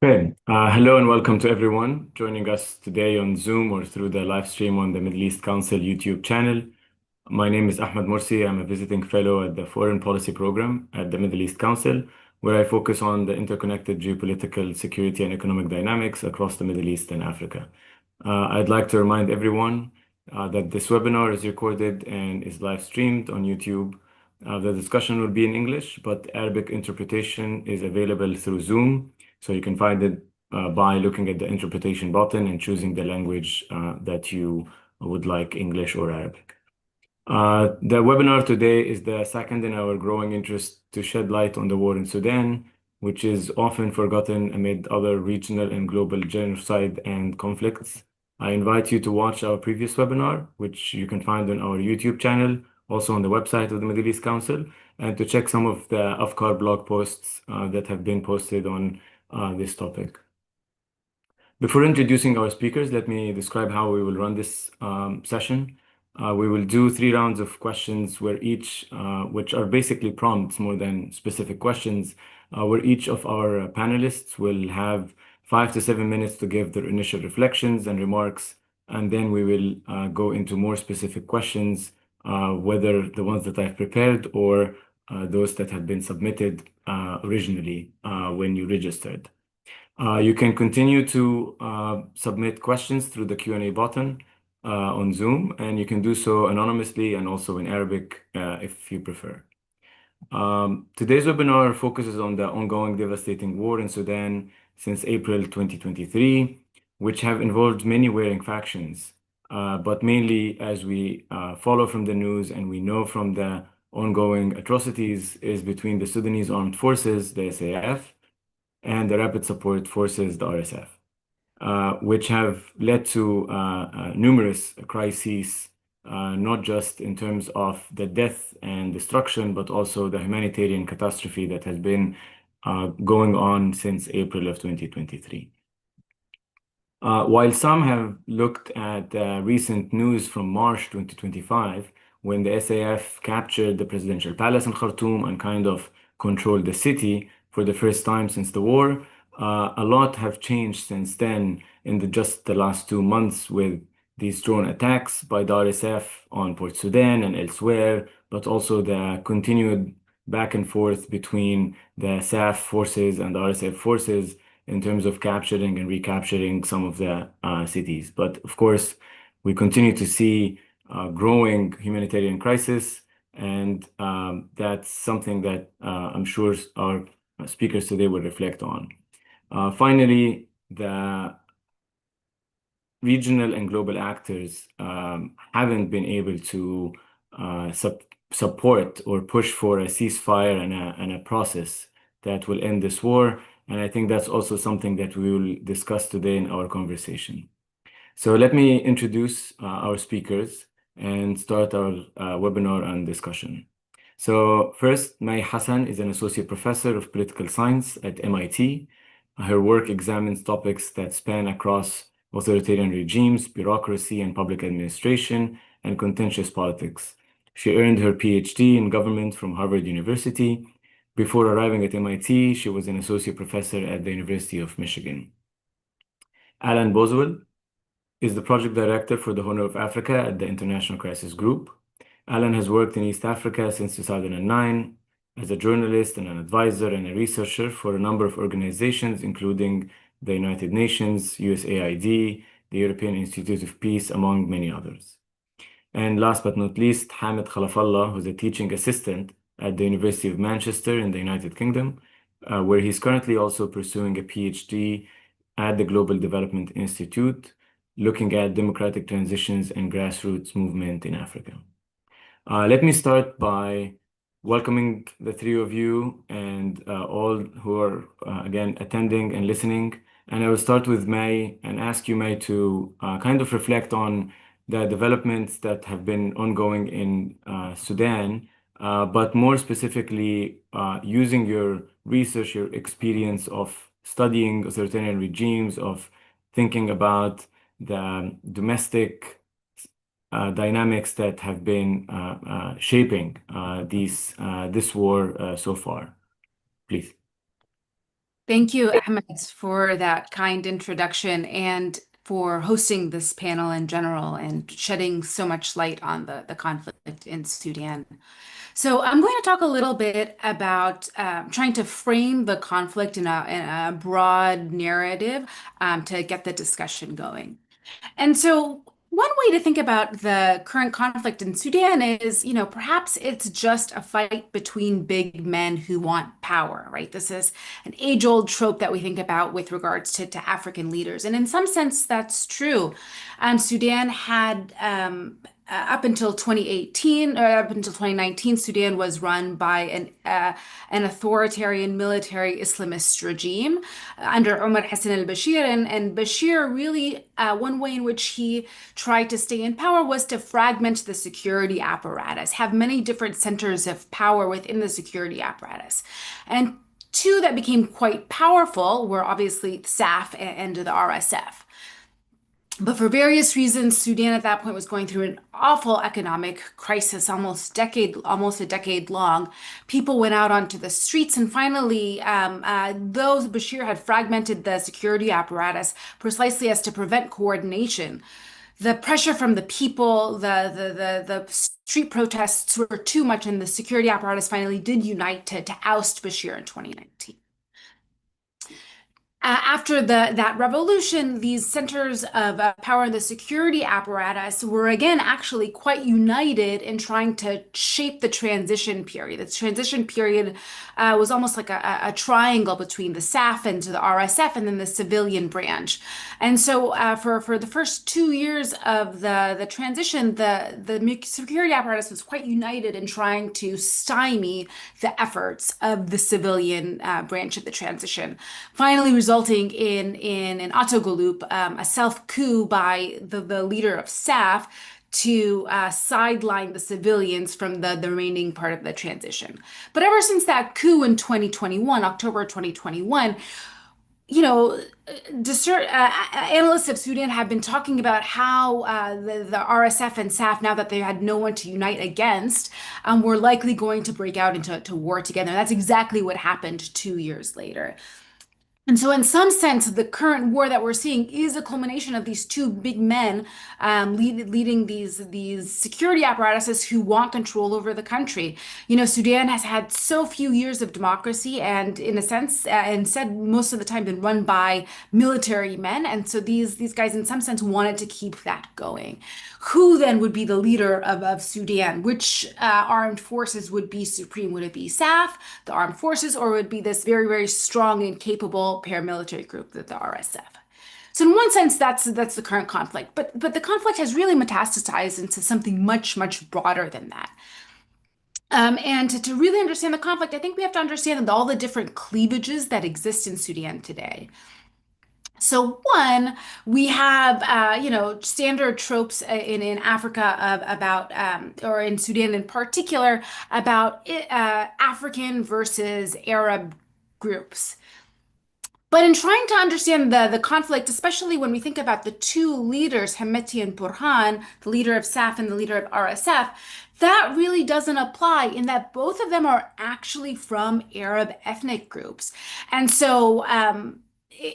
Okay. Hello and welcome to everyone joining us today on Zoom or through the live stream on the Middle East Council YouTube channel. My name is Ahmed Morsi. I'm a visiting fellow at the Foreign Policy Program at the Middle East Council, where I focus on the interconnected geopolitical, security, and economic dynamics across the Middle East and Africa. I'd like to remind everyone that this webinar is recorded and is live streamed on YouTube. The discussion will be in English, but Arabic interpretation is available through Zoom. So you can find it by looking at the interpretation button and choosing the language that you would like, English or Arabic. The webinar today is the second in our growing interest to shed light on the war in Sudan, which is often forgotten amid other regional and global genocide and conflicts. I invite you to watch our previous webinar, which you can find on our YouTube channel, also on the website of the Middle East Council, and to check some of the Afkar blog posts that have been posted on this topic. Before introducing our speakers, let me describe how we will run this session. We will do 3 rounds of questions which are basically prompts more than specific questions, where each of our panelists will have 5 to 7 minutes to give their initial reflections and remarks, and then we will go into more specific questions, whether the ones that I've prepared or those that have been submitted originally when you registered. You can continue to submit questions through the Q&A button on Zoom, and you can do so anonymously and also in Arabic if you prefer. Today's webinar focuses on the ongoing devastating war in Sudan since April 2023, which have involved many warring factions. But mainly, as we follow from the news and we know from the ongoing atrocities, is between the Sudanese Armed Forces, the SAF, and the Rapid Support Forces, the RSF, which have led to numerous crises, not just in terms of the death and destruction, but also the humanitarian catastrophe that has been going on since April of 2023. While some have looked at recent news from March 2025, when the SAF captured the presidential palace in Khartoum and kind of controlled the city for the first time since the war, a lot have changed since then in just the last 2 months with these drone attacks by the RSF on Port Sudan and elsewhere, but also the continued back and forth between the SAF forces and the RSF forces in terms of capturing and recapturing some of the cities. But of course, we continue to see growing humanitarian crisis, and that's something that I'm sure our speakers today will reflect on. Finally, the regional and global actors haven't been able to support or push for a ceasefire and a process that will end this war. And I think that's also something that we will discuss today in our conversation. So let me introduce our speakers and start our webinar and discussion. So first, May Hassan is an associate professor of political science at MIT. Her work examines topics that span across authoritarian regimes, bureaucracy and public administration, and contentious politics. She earned her PhD in government from Harvard University. Before arriving at MIT, she was an associate professor at the University of Michigan. Alan Boswell is the project director for the Horn of Africa at the International Crisis Group. Alan has worked in East Africa since 2009 as a journalist and an advisor and a researcher for a number of organizations, including the United Nations, USAID, the European Institute of Peace, among many others. And last but not least, Hamid Khalafallah, who's a teaching assistant at the University of Manchester in the United Kingdom, where he's currently also pursuing a PhD at the Global Development Institute, looking at democratic transitions and grassroots movement in Africa. Let me start by welcoming the three of you and all who are, again, attending and listening. And I will start with May and ask you, May, to kind of reflect on the developments that have been ongoing in Sudan, but more specifically, using your research, your experience of studying authoritarian regimes, of thinking about the domestic dynamics that have been shaping this war so far. Please. Thank you, Ahmed, for that kind introduction and for hosting this panel in general and shedding so much light on the conflict in Sudan. So, I'm going to talk a little bit about trying to frame the conflict in a broad narrative to get the discussion going. And so, one way to think about the current conflict in Sudan is, perhaps it's just a fight between big men who want power, right? This is an age-old trope that we think about with regards to African leaders. And in some sense, that's true. Sudan had up until 2018 or up until 2019, Sudan was run by an authoritarian military Islamist regime under Omar Hassan al-Bashir. And Bashir really, one way in which he tried to stay in power was to fragment the security apparatus, have many different centers of power within the security apparatus. And two that became quite powerful were obviously SAF and the RSF. But for various reasons, Sudan at that point was going through an awful economic crisis, almost a decade long. People went out onto the streets, and finally, though Bashir had fragmented the security apparatus precisely as to prevent coordination, the pressure from the people, the street protests were too much, and the security apparatus finally did unite to oust Bashir in 2019. After that revolution, these centers of power in the security apparatus were again actually quite united in trying to shape the transition period. The transition period was almost like a triangle between the SAF and the RSF and then the civilian branch. And so for the first 2 years of the transition, the security apparatus was quite united in trying to stymie the efforts of the civilian branch of the transition, finally resulting in an autogoloop, a self-coup by the leader of SAF to sideline the civilians from the remaining part of the transition. But ever since that coup in 2021, October 2021, you know, analysts of Sudan have been talking about how the RSF and SAF, now that they had no one to unite against, were likely going to break out into war together. And that's exactly what happened 2 years later. And so, in some sense, the current war that we're seeing is a culmination of these two big men leading these security apparatuses who want control over the country. Sudan has had so few years of democracy, and in a sense, instead, most of the time, been run by military men. And so, these guys, in some sense, wanted to keep that going. Who then would be the leader of Sudan? Which armed forces would be supreme? Would it be SAF, the armed forces, or would it be this very, very strong and capable paramilitary group, the RSF? So in one sense, that's the current conflict. But the conflict has really metastasized into something much, much broader than that. And to really understand the conflict, I think we have to understand all the different cleavages that exist in Sudan today. So one, we have standard tropes in Africa about or in Sudan in particular about African versus Arab groups. But in trying to understand the conflict, especially when we think about the two leaders, Hemeti and Burhan, the leader of SAF and the leader of RSF, that really doesn't apply in that both of them are actually from Arab ethnic groups. And so,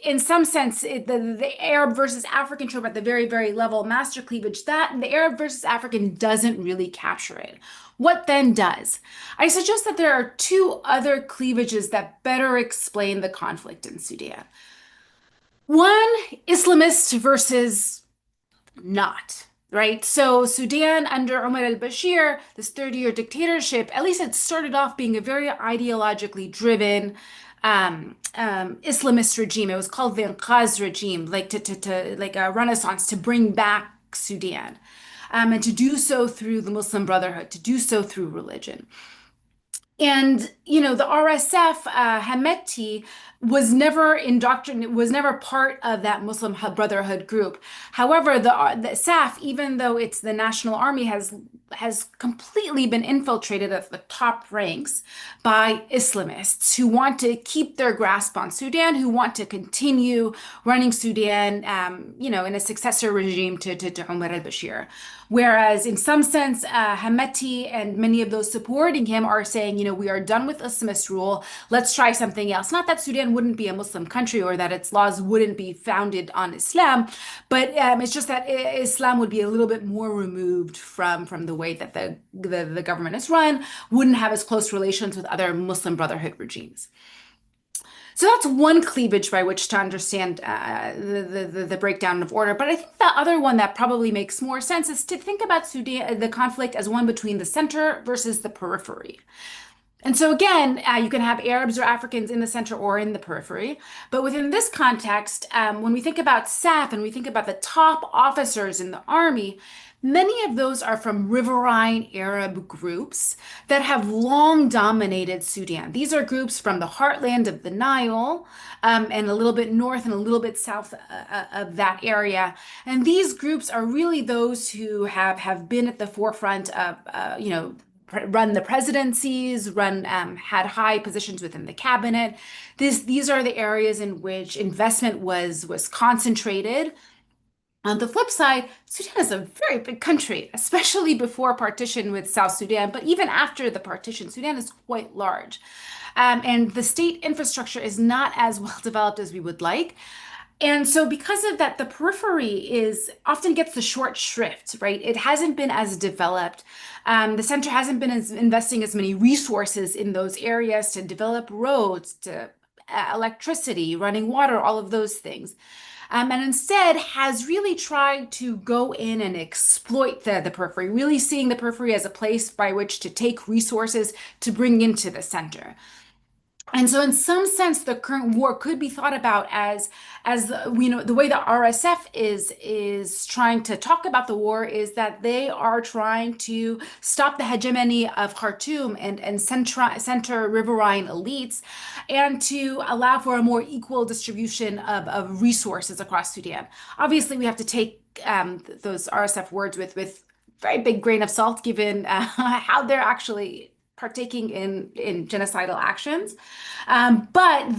in some sense, the Arab versus African trope at the very, very level master cleavage, that the Arab versus African doesn't really capture it. What then does? I suggest that there are two other cleavages that better explain the conflict in Sudan. One, Islamist versus not, right? So Sudan under Omar al-Bashir, this 30-year dictatorship, at least it started off being a very ideologically driven Islamist regime. It was called the Inqaz regime, like to like a renaissance to bring back Sudan, and to do so through the Muslim Brotherhood, to do so through religion. And the RSF, Hemeti, was never part of that Muslim Brotherhood group. However, the SAF, even though it's the national army, has has completely been infiltrated at the top ranks by Islamists who want to keep their grasp on Sudan, who want to continue running Sudan, in a successor regime to Umar al-Bashir. Whereas, in some sense, Hameti and many of those supporting him are saying, we are done with Islamist rule. Let's try something else. Not that Sudan wouldn't be a Muslim country or that its laws wouldn't be founded on Islam, but it's just that Islam would be a little bit more removed from the way that the government is run, wouldn't have as close relations with other Muslim Brotherhood regimes. So that's one cleavage by which to understand the breakdown of order. But I think the other one that probably makes more sense is to think about Sudan, the conflict as one between the center versus the periphery. And so again, you can have Arabs or Africans in the center or in the periphery. But within this context, when we think about SAF and we think about the top officers in the army, many of those are from riverine Arab groups that have long dominated Sudan. These are groups from the heartland of the Nile, and a little bit north and a little bit south of that area. And these groups are really those who have been at the forefront of, run the presidencies, had high positions within the cabinet. These are the areas in which investment was concentrated. On the flip side, Sudan is a very big country, especially before partition with South Sudan, but even after the partition, Sudan is quite large. And the state infrastructure is not as well developed as we would like. And so because of that, the periphery is often gets the short shrift, right? It hasn't been as developed. The center hasn't been investing as many resources in those areas to develop roads, to electricity, running water, all of those things. And instead has really tried to go in and exploit the periphery, really seeing the periphery as a place by which to take resources to bring into the center. And so, in some sense, the current war could be thought about as the way the RSF is trying to talk about the war is that they are trying to stop the hegemony of Khartoum and center riverine elites, and to allow for a more equal distribution of resources across Sudan. Obviously, we have to take those RSF words with very big grain of salt, given how they're actually partaking in genocidal actions. But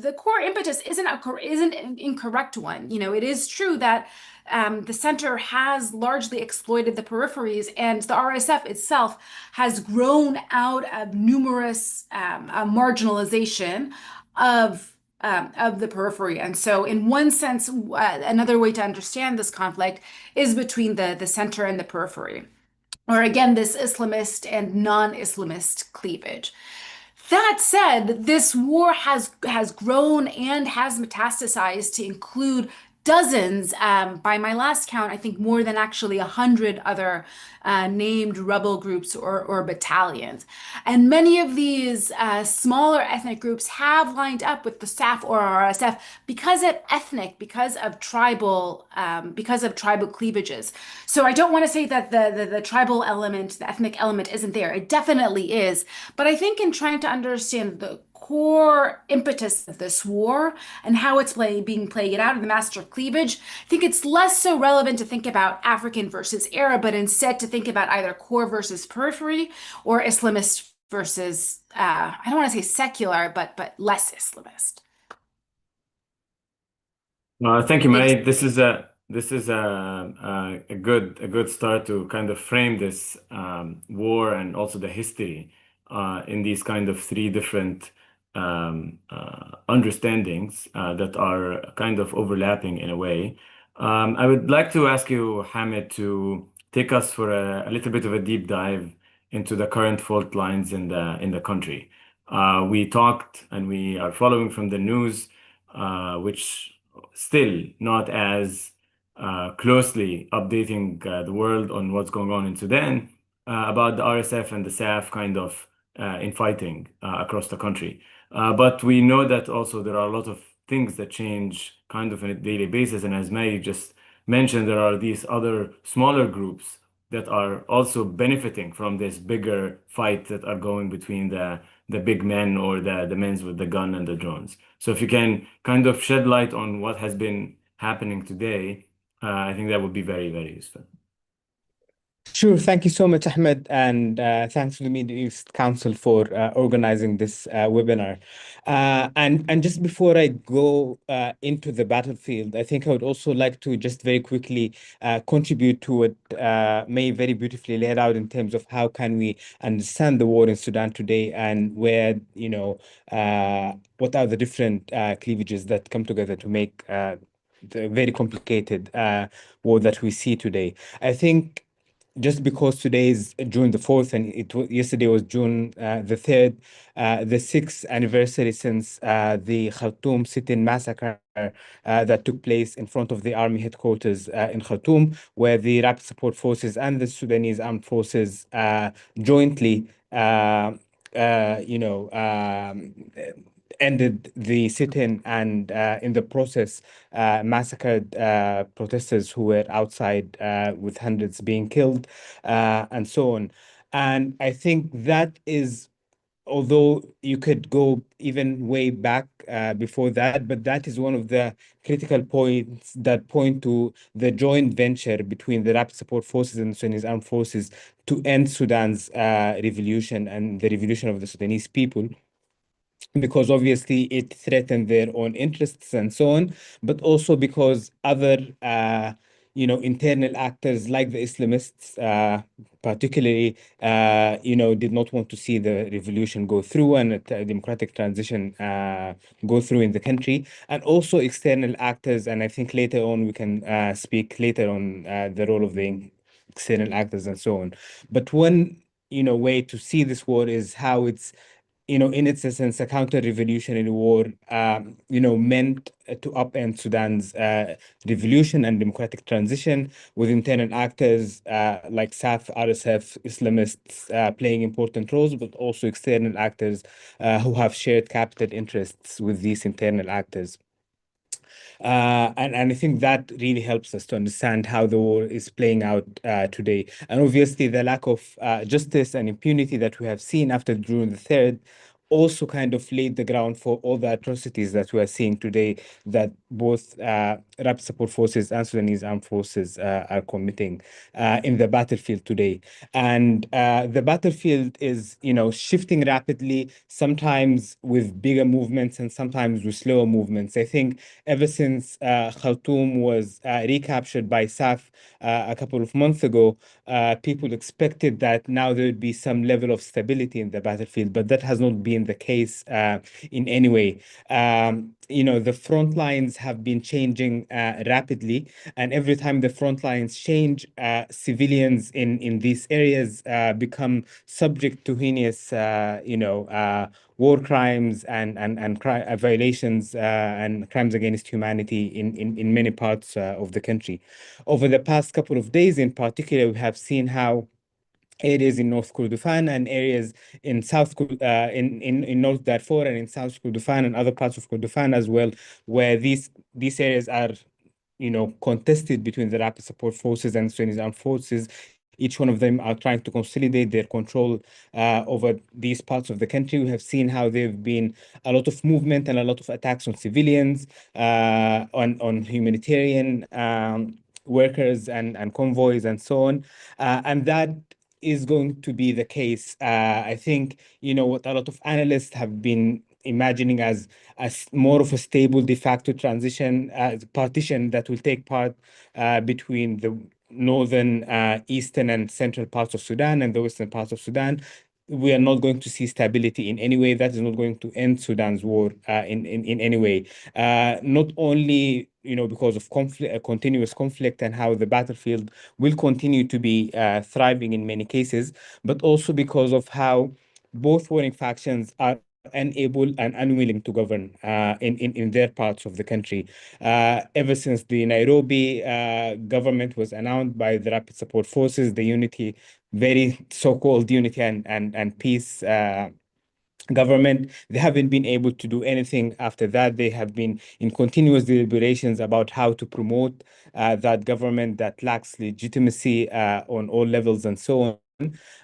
the core impetus isn't an incorrect one. It is true that the center has largely exploited the peripheries, and the RSF itself has grown out of numerous marginalization of the periphery. And so, in one sense, another way to understand this conflict is between the center and the periphery, or again, this Islamist and non-Islamist cleavage. That said, this war has grown and has metastasized to include dozens, by my last count, I think more than actually 100 other named rebel groups or battalions. And many of these smaller ethnic groups have lined up with the SAF or RSF because of tribal cleavages. So I don't want to say that the tribal element, the ethnic element isn't there. It definitely is. But I think in trying to understand the core impetus of this war and how it's being played out in the master cleavage, I think it's less so relevant to think about African versus Arab, but instead to think about either core versus periphery or Islamist versus, I don't want to say secular, but less Islamist. Thank you, Thanks. May. This is a good start to kind of frame this war and also the history in these kind of three different understandings that are kind of overlapping in a way. I would like to ask you, Hamid, to take us for a little bit of a deep dive into the current fault lines in the country. We talked and we are following from the news, which still not as closely updating the world on what's going on in Sudan, about the RSF and the SAF kind of infighting across the country. But we know that also there are a lot of things that change kind of on a daily basis. And as May just mentioned, there are these other smaller groups that are also benefiting from this bigger fight that are going between the big men or the men with the gun and the drones. So if you can kind of shed light on what has been happening today, I think that would be very, very useful. Sure. Thank you so much, Ahmed, and thanks to the Middle East Council for organizing this webinar. And just before I go into the battlefield, I think I would also like to just very quickly contribute to what May very beautifully laid out in terms of how can we understand the war in Sudan today and where, what are the different cleavages that come together to make the very complicated war that we see today. I think just because today is June the 4th and yesterday was June the 3rd, the sixth anniversary since the Khartoum sit-in massacre that took place in front of the army headquarters in Khartoum, where the Rapid Support Forces and the Sudanese Armed Forces jointly, ended the sit-in and in the process massacred protesters who were outside with hundreds being killed and so on. And I think that is, although you could go even way back before that, but that is one of the critical points that point to the joint venture between the Rapid Support Forces and the Sudanese Armed Forces to end Sudan's revolution and the revolution of the Sudanese people, because obviously it threatened their own interests and so on, but also because other, internal actors like the Islamists, particularly, did not want to see the revolution go through and a democratic transition go through in the country, and also external actors. And I think later on we can speak later on the role of the external actors and so on. But one, way to see this war is how it's, in its essence, a counter-revolutionary war, meant to upend Sudan's revolution and democratic transition, with internal actors like SAF, RSF, Islamists playing important roles, but also external actors who have shared capital interests with these internal actors. And I think that really helps us to understand how the war is playing out today. And obviously, the lack of justice and impunity that we have seen after June the 3rd also kind of laid the ground for all the atrocities that we are seeing today that both Rapid Support Forces and Sudanese Armed Forces are committing in the battlefield today. And the battlefield is, shifting rapidly, sometimes with bigger movements and sometimes with slower movements. I think ever since Khartoum was recaptured by SAF a couple of months ago, people expected that now there would be some level of stability in the battlefield, but that has not been the case in any way. The front lines have been changing rapidly, and every time the front lines change, civilians in these areas become subject to heinous, war crimes and violations and crimes against humanity in many parts of the country. Over the past couple of days, in particular, we have seen how areas in North Kordofan and areas in in North Darfur and in South Kordofan and other parts of Kordofan as well, where these areas are, contested between the Rapid Support Forces and Sudanese Armed Forces. Each one of them are trying to consolidate their control over these parts of the country. We have seen how there have been a lot of movement and a lot of attacks on civilians, on humanitarian workers and convoys and so on. And that is going to be the case. I think, what a lot of analysts have been imagining as more of a stable de facto transition partition that will take part between the northern, eastern, and central parts of Sudan and the western parts of Sudan. We are not going to see stability in any way. That is not going to end Sudan's war in any way. Not only, because of conflict, continuous conflict, and how the battlefield will continue to be thriving in many cases, but also because of how both warring factions are unable and unwilling to govern in their parts of the country. Ever since the Nairobi government was announced by the Rapid Support Forces, the unity, very so-called unity and peace government, they haven't been able to do anything after that. They have been in continuous deliberations about how to promote that government that lacks legitimacy on all levels and so on.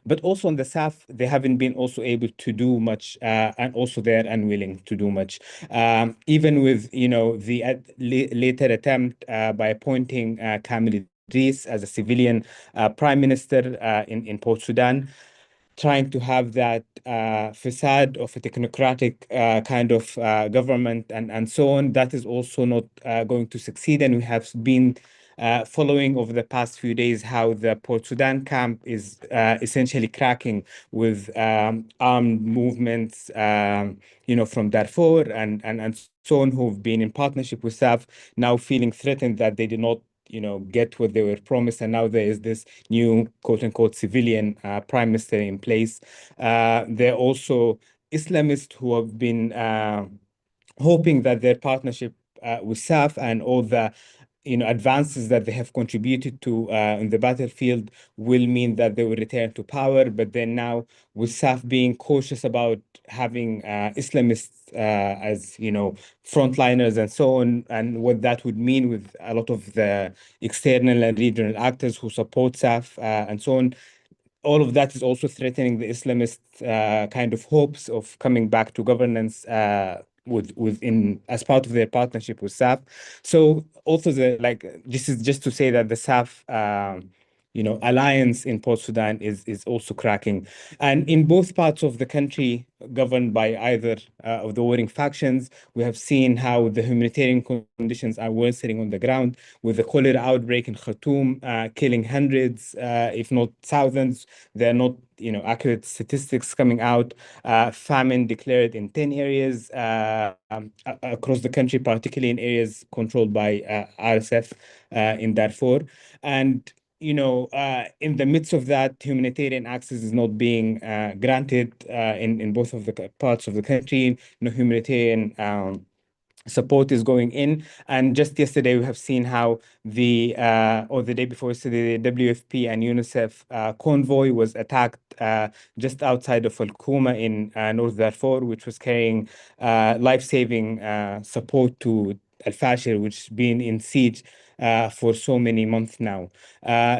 But also on the south, they haven't been also able to do much, and also they're unwilling to do much. Even with, the later attempt by appointing Kamel Idris as a civilian prime minister in Port Sudan, trying to have that facade of a technocratic kind of government and so on. That is also not going to succeed. And we have been following over the past few days how the Port Sudan camp is essentially cracking with armed movements, from Darfur and so on, who've been in partnership with SAF, now feeling threatened that they did not get what they were promised. And now there is this new quote unquote civilian prime minister in place. There are also Islamists who have been hoping that their partnership with SAF and all the advances that they have contributed to in the battlefield will mean that they will return to power. But then now, with SAF being cautious about having Islamists as frontliners and so on, and what that would mean with a lot of the external and regional actors who support SAF and so on, all of that is also threatening the Islamist kind of hopes of coming back to governance within as part of their partnership with SAF. So also this is just to say that the SAF alliance in Port Sudan is also cracking. And in both parts of the country governed by either of the warring factions, we have seen how the humanitarian conditions are worsening on the ground, with the cholera outbreak in Khartoum killing hundreds, if not thousands. There are not accurate statistics coming out. Famine declared in 10 areas across the country, particularly in areas controlled by RSF in Darfur. And in the midst of that, humanitarian access is not being granted in both of the parts of the country. Humanitarian support is going in. And just yesterday, we have seen how or the day before yesterday, the WFP and UNICEF convoy was attacked just outside of Al Kuma in North Darfur, which was carrying life-saving support to Al Fashir, which has been in siege for so many months now.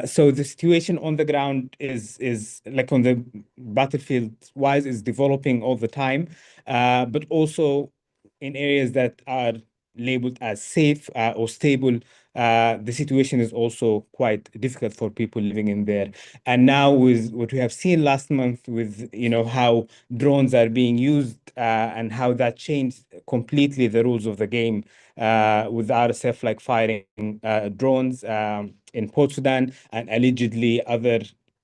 So the situation on the ground is like on the battlefield wise is developing all the time, but also in areas that are labeled as safe or stable, the situation is also quite difficult for people living in there. And now with what we have seen last month with, how drones are being used and how that changed completely the rules of the game with RSF like firing drones in Port Sudan and allegedly other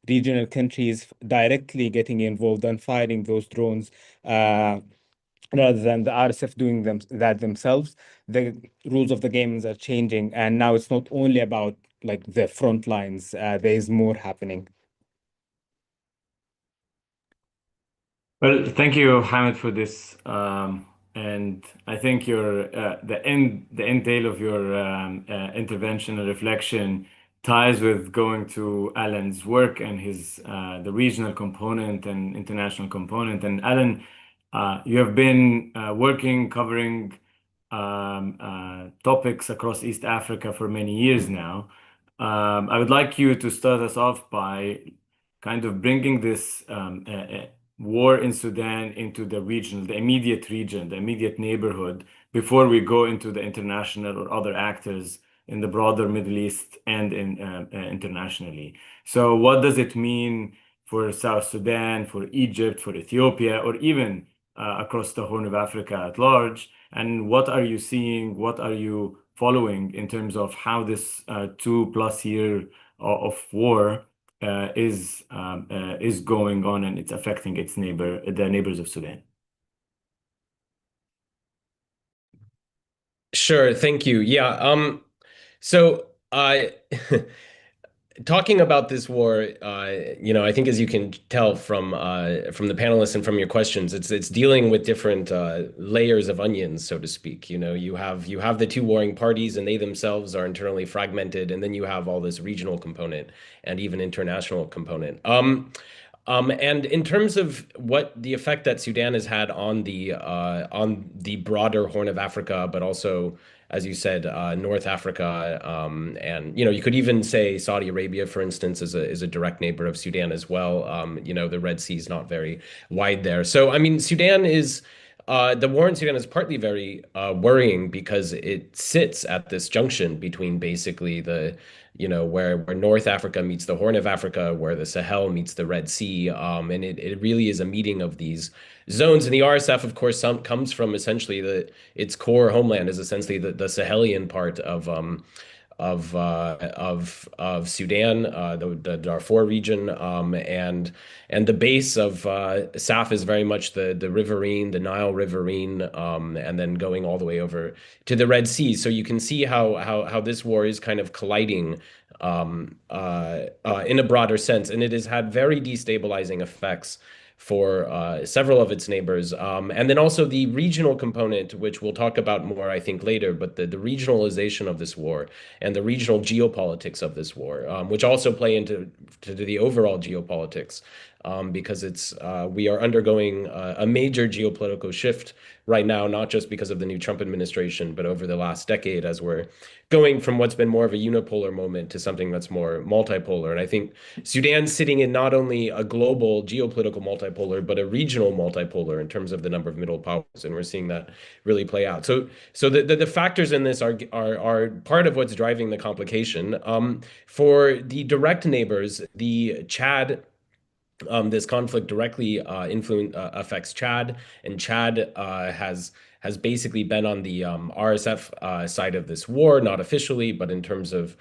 regional countries directly getting involved and firing those drones rather than the RSF doing that themselves. The rules of the games are changing, and now it's not only about like the front lines. There is more happening. Well, thank you, Hamid, for this. And I think the end tail of your intervention and reflection ties with going to Alan's work and his the regional component and international component. And Alan, you have been working covering topics across East Africa for many years now. I would like you to start us off by kind of bringing this war in Sudan into the region, the immediate region, the immediate neighborhood, before we go into the international or other actors in the broader Middle East and internationally. So, what does it mean for South Sudan, for Egypt, for Ethiopia, or even across the Horn of Africa at large? And what are you seeing? What are you following in terms of how this 2+ year of war is going on and it's affecting the neighbors of Sudan? Sure, thank you. Yeah, so I talking about this war, I think as you can tell from the panelists and from your questions, it's dealing with different layers of onions, so to speak. You have the two warring parties, and they themselves are internally fragmented, and then you have all this regional component and even international component. And in terms of what the effect that Sudan has had on the broader Horn of Africa, but also, as you said, North Africa, and you could even say Saudi Arabia, for instance, is a direct neighbor of Sudan as well. The Red Sea is not very wide there, so I mean, Sudan is the war in Sudan is partly very worrying because it sits at this junction between basically where North Africa meets the Horn of Africa, where the Sahel meets the Red Sea, and it really is a meeting of these zones. And the RSF, of course, comes from essentially its core homeland is essentially the Sahelian part of Sudan, the Darfur region, and the base of SAF is very much the riverine, the Nile riverine, and then going all the way over to the Red Sea. So you can see how this war is kind of colliding in a broader sense, and it has had very destabilizing effects for several of its neighbors. And then also the regional component, which we'll talk about more, I think, later, but the regionalization of this war and the regional geopolitics of this war, which also play into the overall geopolitics, because we are undergoing a major geopolitical shift right now, not just because of the new Trump administration, but over the last decade as we're going from what's been more of a unipolar moment to something that's more multipolar. And I think Sudan's sitting in not only a global geopolitical multipolar, but a regional multipolar in terms of the number of middle powers. And we're seeing that really play out. So the factors in this are part of what's driving the complication. For the direct neighbors, the Chad, this conflict directly affects Chad, and Chad has basically been on the RSF side of this war, not officially, but in terms of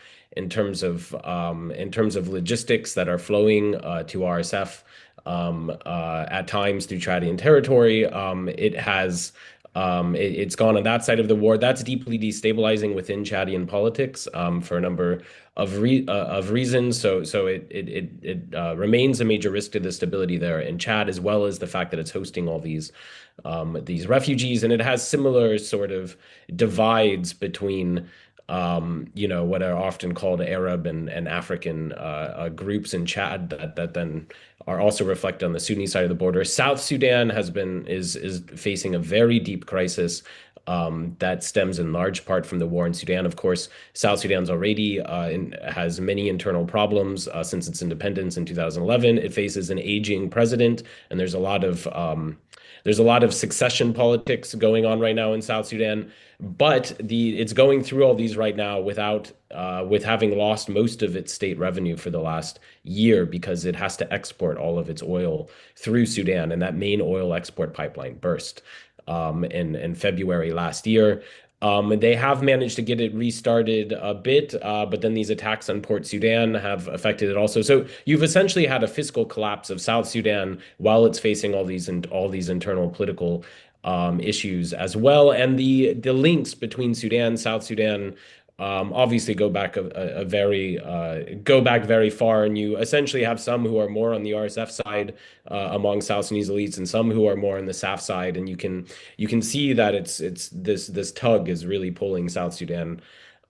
logistics that are flowing to RSF at times through Chadian territory. It's gone on that side of the war. That's deeply destabilizing within Chadian politics for a number of reasons. So it remains a major risk to the stability there in Chad, as well as the fact that it's hosting all these refugees, and it has similar sort of divides between what are often called Arab and African groups in Chad that then are also reflected on the Sunni side of the border. South Sudan is facing a very deep crisis that stems in large part from the war in Sudan. Of course, South Sudan's already has many internal problems since its independence in 2011. It faces an aging president, and there's a lot of succession politics going on right now in South Sudan. But it's going through all these right now with having lost most of its state revenue for the last year because it has to export all of its oil through Sudan, and that main oil export pipeline burst in February last year. They have managed to get it restarted a bit, but then these attacks on Port Sudan have affected it also. So you've essentially had a fiscal collapse of South Sudan while it's facing all these internal political issues as well. And the links between Sudan, South Sudan, obviously go back very far, and you essentially have some who are more on the RSF side among South Sudanese elites, and some who are more on the SAF side, and you can see that it's this tug is really pulling South Sudan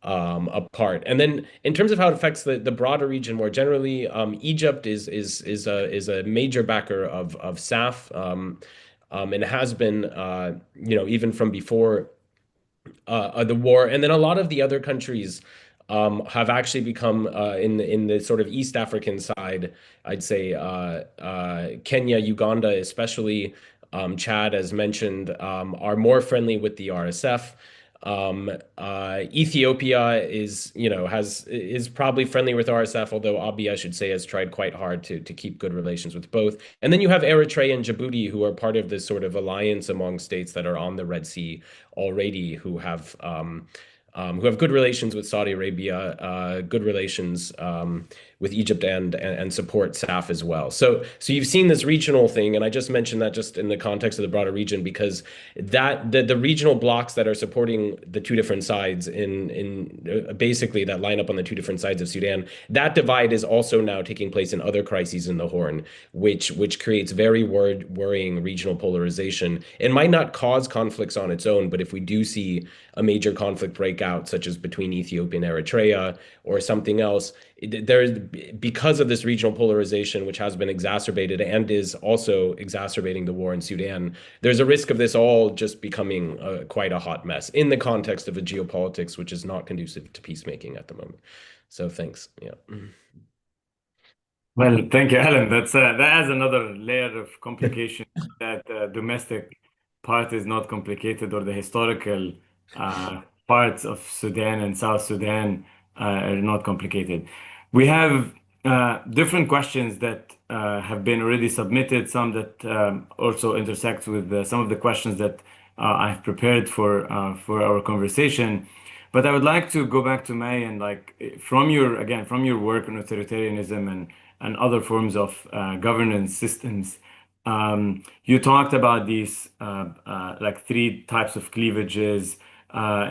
apart. And then in terms of how it affects the broader region more generally, Egypt is a major backer of SAF, and has been even from before the war. And then a lot of the other countries have actually become in the sort of East African side, I'd say Kenya, Uganda, especially Chad, as mentioned, are more friendly with the RSF. Ethiopia is probably friendly with RSF, although Abiy, I should say, has tried quite hard to keep good relations with both. And then you have Eritrea and Djibouti, who are part of this sort of alliance among states that are on the Red Sea already, who have good relations with Saudi Arabia, good relations with Egypt, and support SAF as well. So you've seen this regional thing, and I just mentioned that just in the context of the broader region, because that the regional blocks that are supporting the two different sides in basically that line up on the two different sides of Sudan, that divide is also now taking place in other crises in the Horn, which creates very worrying regional polarization. It might not cause conflicts on its own, but if we do see a major conflict break out, such as between Ethiopia and Eritrea or something else, because of this regional polarization, which has been exacerbated and is also exacerbating the war in Sudan, there's a risk of this all just becoming quite a hot mess in the context of a geopolitics which is not conducive to peacemaking at the moment. So thanks. Yeah. Well, thank you, Alan. That adds another layer of complication that domestic part is not complicated, or the historical parts of Sudan and South Sudan are not complicated. We have different questions that have been already submitted, some that also intersect with some of the questions that I've prepared for our conversation. But I would like to go back to May and like from your work on authoritarianism and other forms of governance systems. You talked about these like three types of cleavages,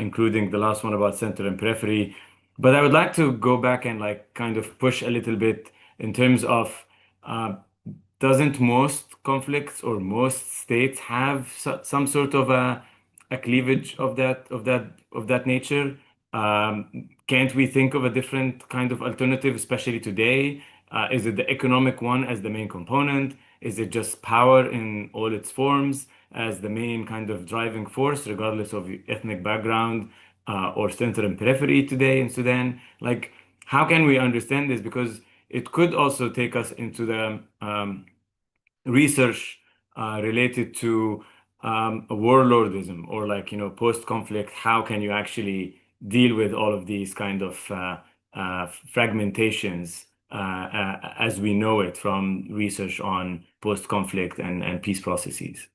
including the last one about center and periphery. But I would like to go back and like kind of push a little bit in terms of uh, doesn't most conflicts or most states have some sort of a cleavage of that nature? Can't we think of a different kind of alternative, especially today? Is it the economic one as the main component? Is it just power in all its forms as the main kind of driving force, regardless of ethnic background or center and periphery today in Sudan? Like, how can we understand this? Because it could also take us into the research related to warlordism or like, post-conflict. How can you actually deal with all of these kind of fragmentations as we know it from research on post-conflict and peace processes?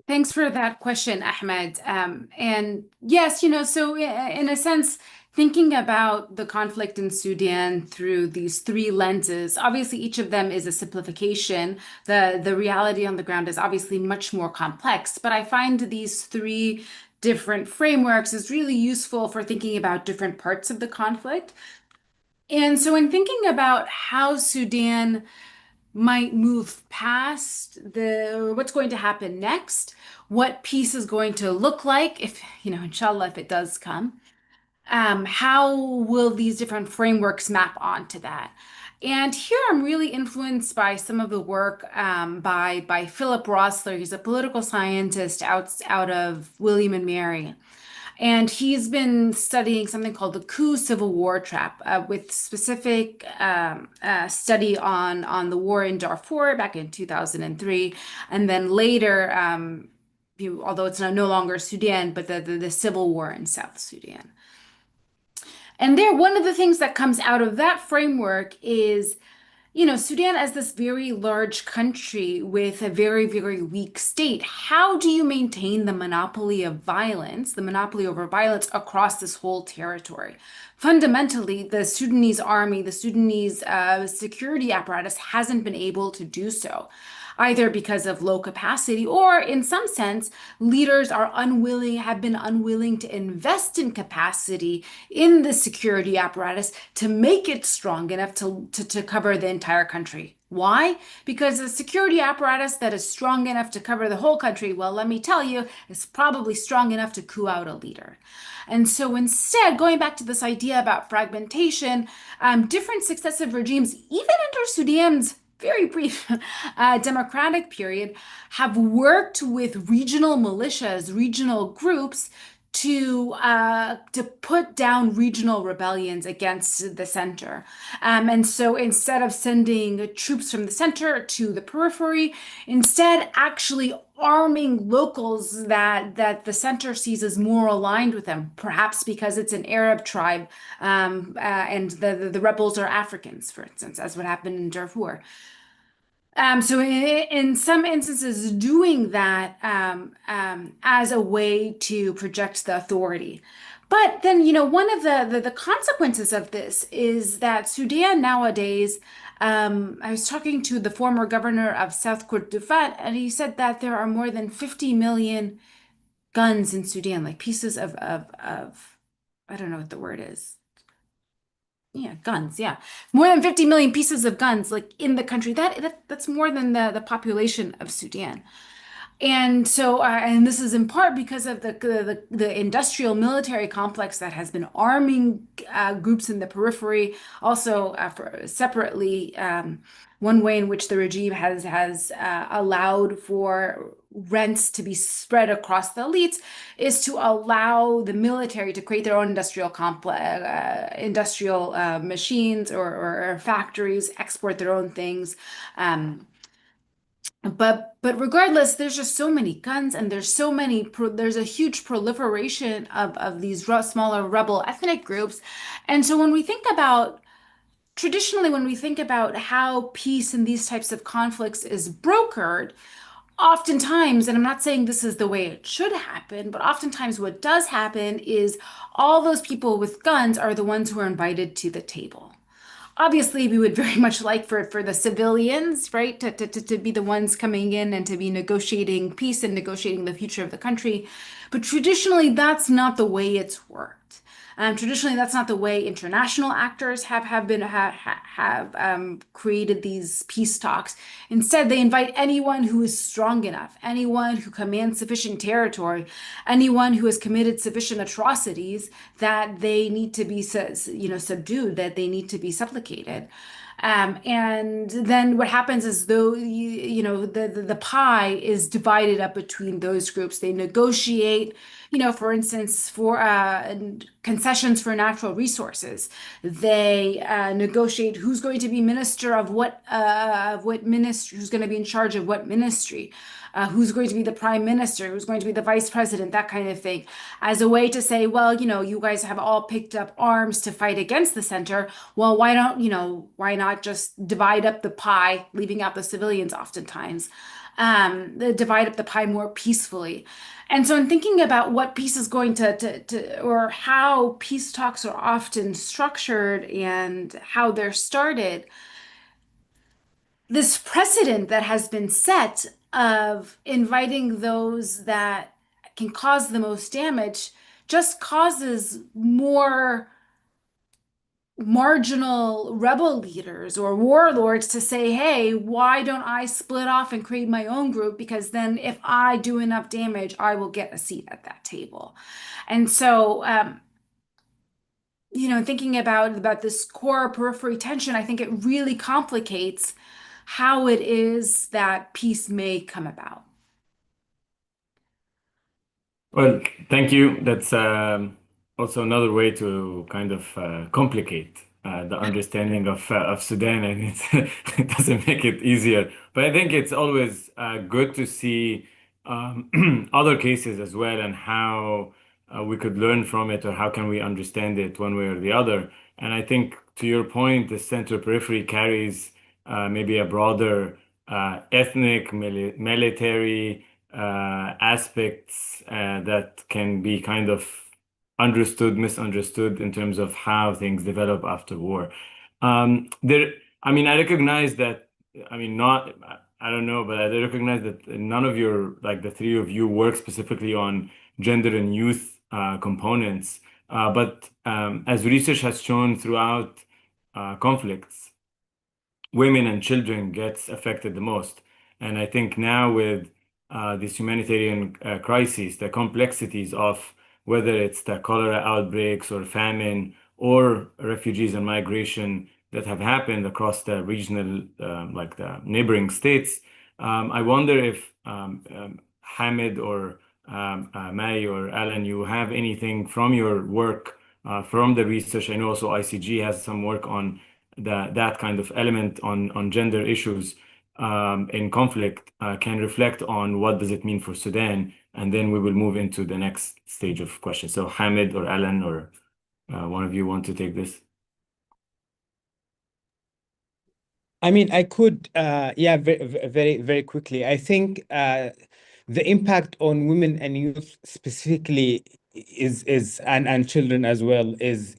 Thanks for that question, Ahmed. And yes, so in a sense, thinking about the conflict in Sudan through these three lenses, obviously each of them is a simplification. The reality on the ground is obviously much more complex, but I find these three different frameworks is really useful for thinking about different parts of the conflict. And so in thinking about how Sudan might move past what's going to happen next, what peace is going to look like if, inshallah, if it does come. How will these different frameworks map onto that? And here I'm really influenced by some of the work by Philip Rossler. He's a political scientist out of William and Mary. And he's been studying something called the coup civil war trap, with specific study on the war in Darfur back in 2003, and then later, although it's no longer Sudan, but the civil war in South Sudan. And there, one of the things that comes out of that framework is, Sudan as this very large country with a very, very weak state. How do you maintain the monopoly of violence, the monopoly over violence across this whole territory? Fundamentally, the Sudanese army, the Sudanese security apparatus hasn't been able to do so, either because of low capacity or, in some sense, leaders have been unwilling to invest in capacity in the security apparatus to make it strong enough to cover the entire country. Why? Because a security apparatus that is strong enough to cover the whole country, well, let me tell you, is probably strong enough to coup out a leader. And so instead, going back to this idea about fragmentation, different successive regimes, even under Sudan's very brief democratic period, have worked with regional militias, regional groups to put down regional rebellions against the center. And so instead of sending troops from the center to the periphery, instead actually arming locals that the center sees as more aligned with them, perhaps because it's an Arab tribe, and the rebels are Africans, for instance, as what happened in Darfur. So in some instances, doing that as a way to project the authority. But then, one of the consequences of this is that Sudan nowadays, I was talking to the former governor of South Kordofan, and he said that there are more than 50 million guns in Sudan, like pieces of I don't know what the word is. Yeah, guns. Yeah, more than 50 million pieces of guns, like in the country. That's more than the population of Sudan. And so, and this is in part because of the industrial military complex that has been arming groups in the periphery. Also, separately, one way in which the regime has allowed for rents to be spread across the elites is to allow the military to create their own industrial complex, industrial machines or factories, export their own things. But regardless, there's just so many guns, and there's a huge proliferation of these smaller rebel ethnic groups. And so when we think about traditionally, when we think about how peace in these types of conflicts is brokered, oftentimes, and I'm not saying this is the way it should happen, but oftentimes what does happen is all those people with guns are the ones who are invited to the table. Obviously, we would very much like for the civilians, right, to be the ones coming in and to be negotiating peace and negotiating the future of the country. But traditionally, that's not the way it's worked. Traditionally, that's not the way international actors have created these peace talks. Instead, they invite anyone who is strong enough, anyone who commands sufficient territory, anyone who has committed sufficient atrocities that they need to be, subdued, that they need to be supplicated. And then what happens is though the pie is divided up between those groups. They negotiate, for instance, for concessions for natural resources. They negotiate who's going to be minister of what ministry, who's going to be in charge of what ministry, who's going to be the prime minister, who's going to be the vice president, that kind of thing, as a way to say, well, you guys have all picked up arms to fight against the center. Well, why not just divide up the pie, leaving out the civilians oftentimes, divide up the pie more peacefully. And so in thinking about what peace is going or how peace talks are often structured and how they're started, this precedent that has been set of inviting those that can cause the most damage just causes more marginal rebel leaders or warlords to say, hey, why don't I split off and create my own group? Because then if I do enough damage, I will get a seat at that table. And so, thinking about this core periphery tension, I think it really complicates how it is that peace may come about. Well, thank you. That's also another way to kind of complicate the understanding of Sudan, and it doesn't make it easier. But I think it's always good to see other cases as well, and how we could learn from it, or how can we understand it one way or the other. And I think, to your point, the center periphery carries maybe a broader ethnic, military aspects that can be kind of understood, misunderstood in terms of how things develop after war. I mean, I recognize that, I mean, not, I don't know, but I recognize that none of your, like the three of you, work specifically on gender and youth components. But as research has shown throughout conflicts, women and children gets affected the most. And I think now with this humanitarian crises, the complexities of whether it's the cholera outbreaks or famine or refugees and migration that have happened across the regional, like the neighboring states, I wonder if Hamid or May or Alan, you have anything from your work, from the research. I know also ICG has some work on that kind of element on gender issues in conflict, can reflect on what does it mean for Sudan, and then we will move into the next stage of questions. So Hamid or Alan or one of you want to take this? I mean, I could, yeah, very quickly. I think the impact on women and youth specifically and children as well is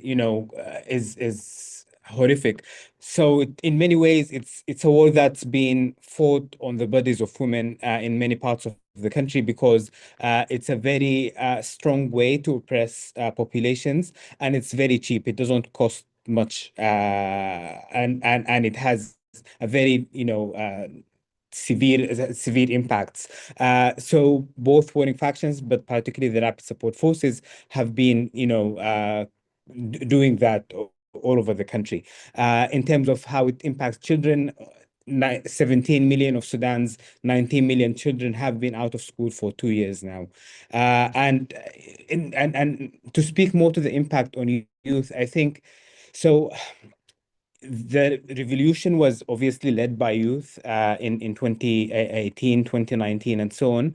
horrific. So in many ways, it's a war that's been fought on the bodies of women in many parts of the country, because it's a very strong way to oppress populations, and it's very cheap. It doesn't cost much, and it has a very, severe impacts. So both warring factions, but particularly the rapid support forces, have been, doing that all over the country. In terms of how it impacts children, 17 million of Sudan's 19 million children have been out of school for 2 years now. And to speak more to the impact on youth, I think so. the revolution was obviously led by youth in 2018, 2019, and so on,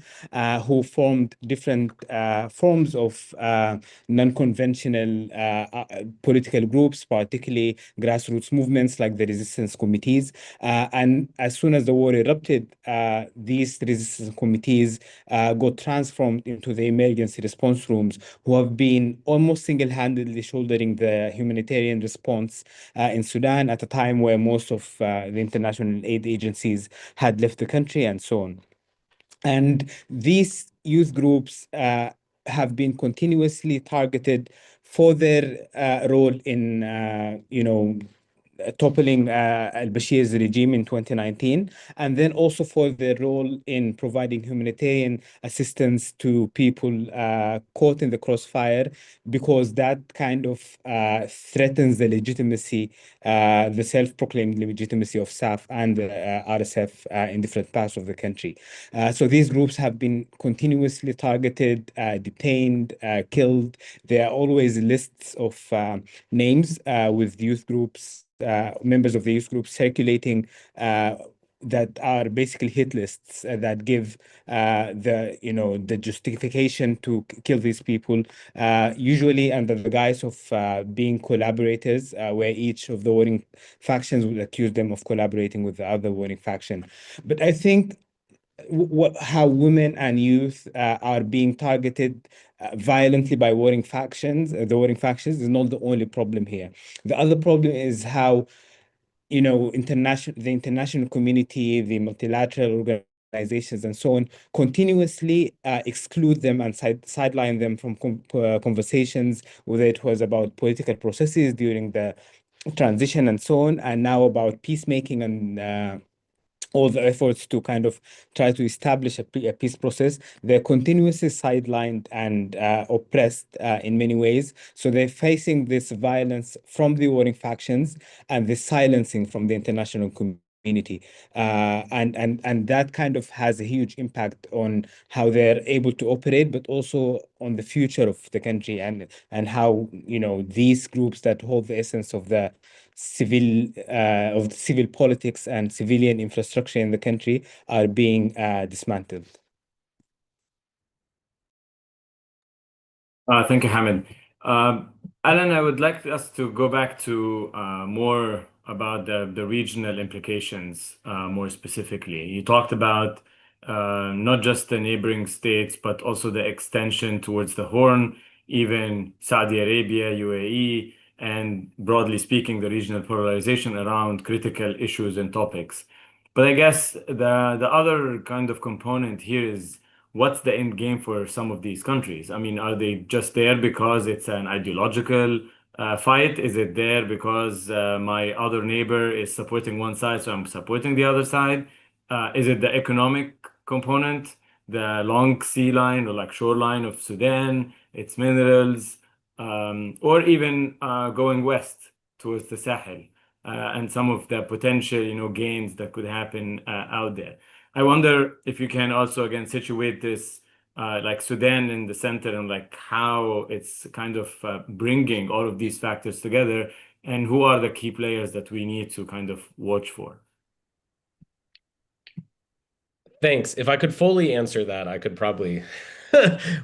who formed different forms of non-conventional political groups, particularly grassroots movements like the resistance committees. And as soon as the war erupted, these resistance committees got transformed into the emergency response rooms, who have been almost single-handedly shouldering the humanitarian response in Sudan at a time where most of the international aid agencies had left the country and so on. And these youth groups have been continuously targeted for their role in, toppling al-Bashir's regime in 2019, and then also for their role in providing humanitarian assistance to people caught in the crossfire, because that kind of threatens the legitimacy, the self-proclaimed legitimacy of SAF and the RSF in different parts of the country. So these groups have been continuously targeted, detained, killed. There are always lists of names with youth groups, members of the youth group circulating, that are basically hit lists that give the justification to kill these people, usually under the guise of being collaborators, where each of the warring factions would accuse them of collaborating with the other warring faction. But I think how women and youth are being targeted violently by warring factions, the warring factions is not the only problem here. The other problem is how the international community, the multilateral organizations, and so on, continuously exclude them and sideline them from conversations, whether it was about political processes during the transition and so on, and now about peacemaking and all the efforts to kind of try to establish a peace process. They're continuously sidelined and oppressed in many ways. So they're facing this violence from the warring factions and the silencing from the international community. And that kind of has a huge impact on how they're able to operate, but also on the future of the country, and how these groups that hold the essence of the civil politics and civilian infrastructure in the country are being dismantled. Thank you, Hamid. Alan, I would like us to go back to more about the regional implications, more specifically. You talked about not just the neighboring states, but also the extension towards the Horn, even Saudi Arabia, UAE, and broadly speaking, the regional polarization around critical issues and topics. But I guess the other kind of component here is, what's the end game for some of these countries? I mean, are they just there because it's an ideological fight? Is it there because my other neighbor is supporting one side, so I'm supporting the other side? Is it the economic component, the long sea line or like shoreline of Sudan, its minerals, or even going west towards the Sahel, and some of the potential, gains that could happen out there? I wonder if you can also again situate this like Sudan in the center, and like how it's kind of bringing all of these factors together, and who are the key players that we need to kind of watch for. Thanks. If I could fully answer that, I could probably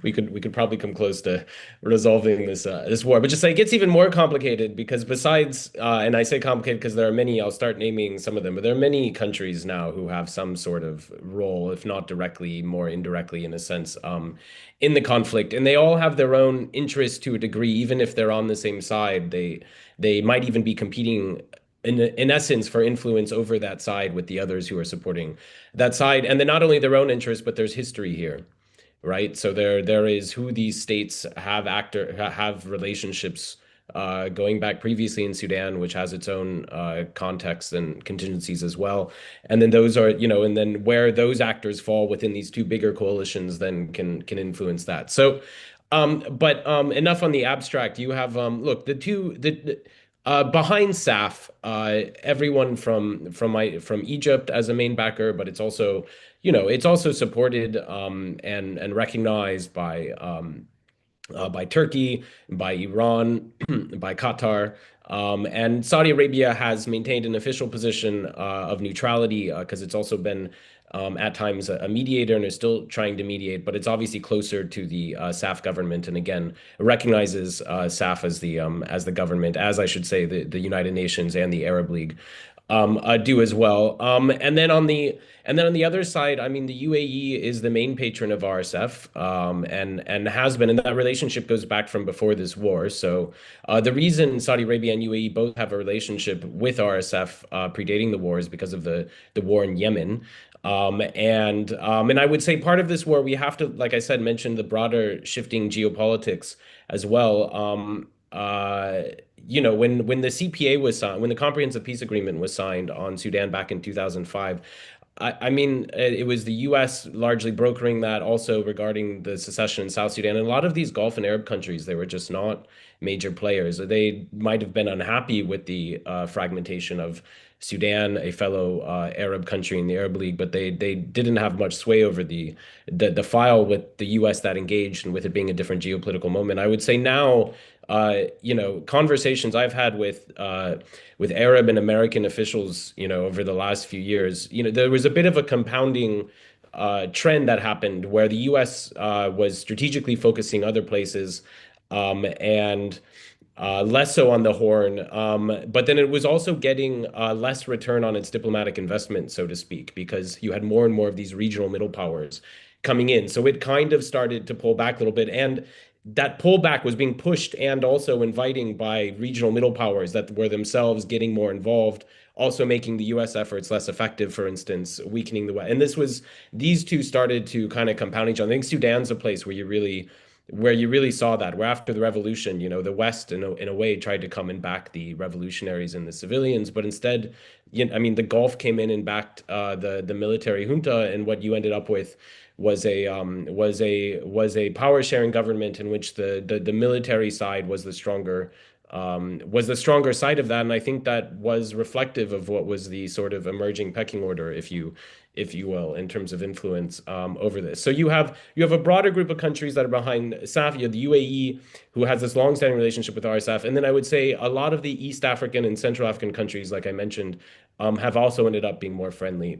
we could probably come close to resolving this war. But just it gets even more complicated because besides, and I say complicated because there are many, I'll start naming some of them, but there are many countries now who have some sort of role, if not directly, more indirectly in a sense, in the conflict. And they all have their own interests to a degree, even if they're on the same side. They might even be competing in essence for influence over that side with the others who are supporting that side. And then not only their own interests, but there's history here, right? So there is who these states have relationships going back previously in Sudan, which has its own context and contingencies as well. And then those are, and then where those actors fall within these two bigger coalitions then can influence that. So, but enough on the abstract. You have look, behind SAF, everyone from Egypt as a main backer, but it's also supported and recognized by by Turkey, by Iran, by Qatar. And Saudi Arabia has maintained an official position of neutrality because it's also been at times a mediator and is still trying to mediate, but it's obviously closer to the SAF government, and again recognizes SAF as the government, as I should say, the United Nations and the Arab League do as well. And then on the other side, I mean, the UAE is the main patron of RSF, and has been, and that relationship goes back from before this war. So the reason Saudi Arabia and UAE both have a relationship with RSF predating the war is because of the war in Yemen. And I would say part of this war, we have to, like I said, mention the broader shifting geopolitics as well. When the CPA was signed, when the Comprehensive Peace Agreement was signed on Sudan back in 2005, I mean, it was the U.S. largely brokering that, also regarding the secession in South Sudan. And a lot of these Gulf and Arab countries, they were just not major players. They might have been unhappy with the fragmentation of Sudan, a fellow Arab country in the Arab League, but they didn't have much sway over the file with the U.S. that engaged, and with it being a different geopolitical moment. I would say now, conversations I've had with Arab and American officials, over the last few years, there was a bit of a compounding trend that happened where the U.S. Was strategically focusing other places, and less so on the Horn. But then it was also getting less return on its diplomatic investment, so to speak, because you had more and more of these regional middle powers coming in. So it kind of started to pull back a little bit. And that pullback was being pushed and also inviting by regional middle powers that were themselves getting more involved, also making the US efforts less effective, for instance, weakening the West. And these two started to kind of compound each other. I think Sudan's a place where you really saw that, where after the revolution, the West in a way tried to come and back the revolutionaries and the civilians, but instead, I mean, the Gulf came in and backed the military junta, and what you ended up with was a power sharing government in which the military side was the stronger side of that. And I think that was reflective of what was the sort of emerging pecking order, if you will, in terms of influence over this. So you have a broader group of countries that are behind SAF. You have the UAE, who has this long-standing relationship with RSF, and then I would say a lot of the East African and Central African countries, like I mentioned, have also ended up being more friendly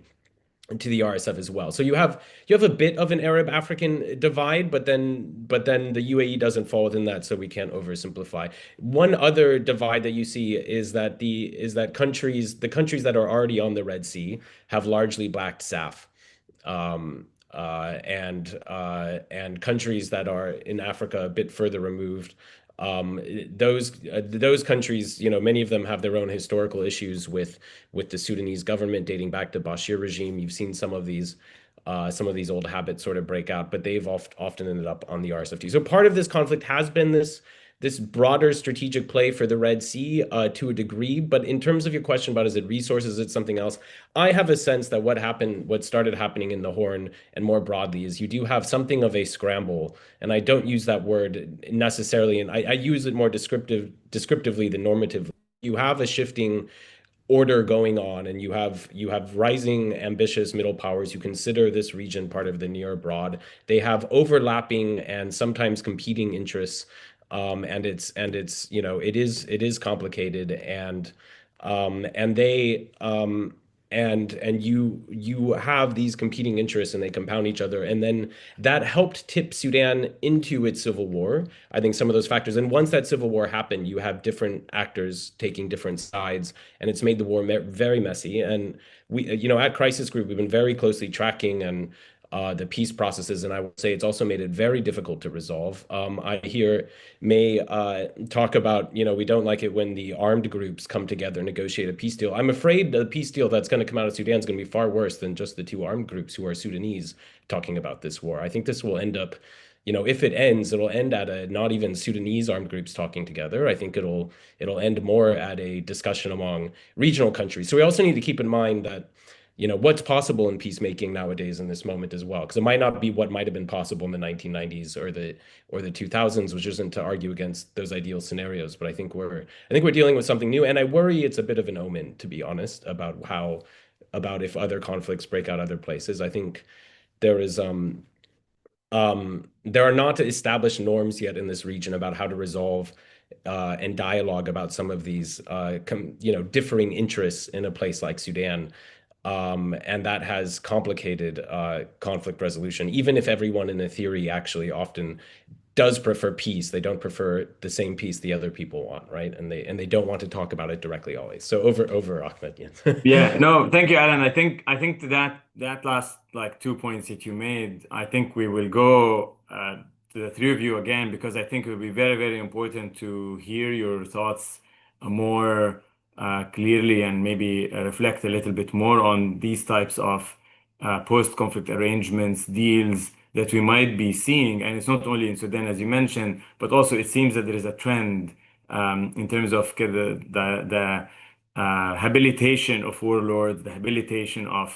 to the RSF as well. So you have a bit of an Arab African divide, but then the UAE doesn't fall within that, so we can't oversimplify. One other divide that you see is that the countries that are already on the Red Sea have largely backed SAF. And countries that are in Africa a bit further removed, those countries, many of them have their own historical issues with the Sudanese government dating back to Bashir regime. You've seen some of these old habits sort of break out, but they've often ended up on the RSFT. So part of this conflict has been this broader strategic play for the Red Sea to a degree. But in terms of your question about, is it resources, it's something else, I have a sense that what started happening in the Horn and more broadly is you do have something of a scramble. And I don't use that word necessarily, and I use it more descriptively than normatively. You have a shifting order going on, and you have rising ambitious middle powers who consider this region part of the near abroad. They have overlapping and sometimes competing interests, and it is complicated, and you have these competing interests, and they compound each other, and then that helped tip Sudan into its civil war. I think some of those factors, and once that civil war happened, you have different actors taking different sides, and it's made the war very messy. And we, at Crisis Group, we've been very closely tracking and the peace processes, and I would say it's also made it very difficult to resolve. I hear May talk about, we don't like it when the armed groups come together and negotiate a peace deal. I'm afraid the peace deal that's going to come out of Sudan is going to be far worse than just the two armed groups who are Sudanese talking about this war. I think this will end up, if it ends, it'll end at a not even Sudanese armed groups talking together. I think it'll end more at a discussion among regional countries. So we also need to keep in mind that what's possible in peacemaking nowadays in this moment as well, because it might not be what might have been possible in the 1990s or the 2000s, which isn't to argue against those ideal scenarios, but I think we're dealing with something new, and I worry it's a bit of an omen, to be honest, about if other conflicts break out other places. I think there is there are not established norms yet in this region about how to resolve and dialogue about some of these differing interests in a place like Sudan. And that has complicated conflict resolution, even if everyone in a theory actually often does prefer peace. They don't prefer the same peace the other people want, right? And they don't want to talk about it directly always. So over Ahmed, yes. Yeah, no, thank you, Alan. I think to that last like 2 points that you made, I think we will go to the three of you again because I think it will be very, very important to hear your thoughts more clearly and maybe reflect a little bit more on these types of post-conflict arrangements, deals that we might be seeing. And it's not only in Sudan, as you mentioned, but also it seems that there is a trend in terms of the habilitation of warlords, the habilitation of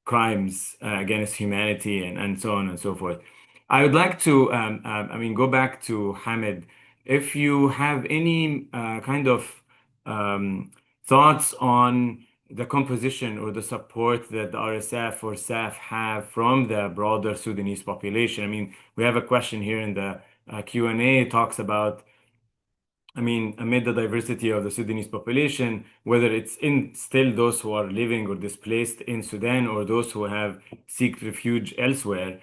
crimes against humanity, and so on and so forth. I would like to, go back to Hamid. If you have any kind of thoughts on the composition or the support that the RSF or SAF have from the broader Sudanese population. I mean, we have a question here in the Q&A talks about amid the diversity of the Sudanese population, whether it's in still those who are living or displaced in Sudan or those who have seek refuge elsewhere,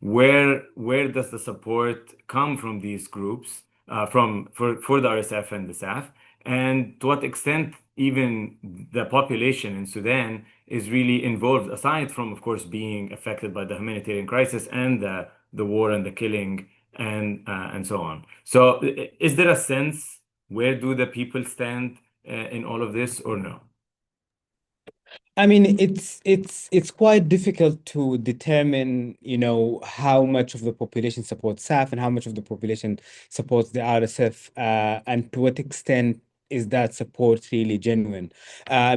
where does the support come from these groups, for the RSF and the SAF, and to what extent even the population in Sudan is really involved, aside from, of course, being affected by the humanitarian crisis and the war and the killing and so on. So, is there a sense where do the people stand in all of this or no? I mean, it's quite difficult to determine, how much of the population supports SAF and how much of the population supports the RSF, and to what extent is that support really genuine?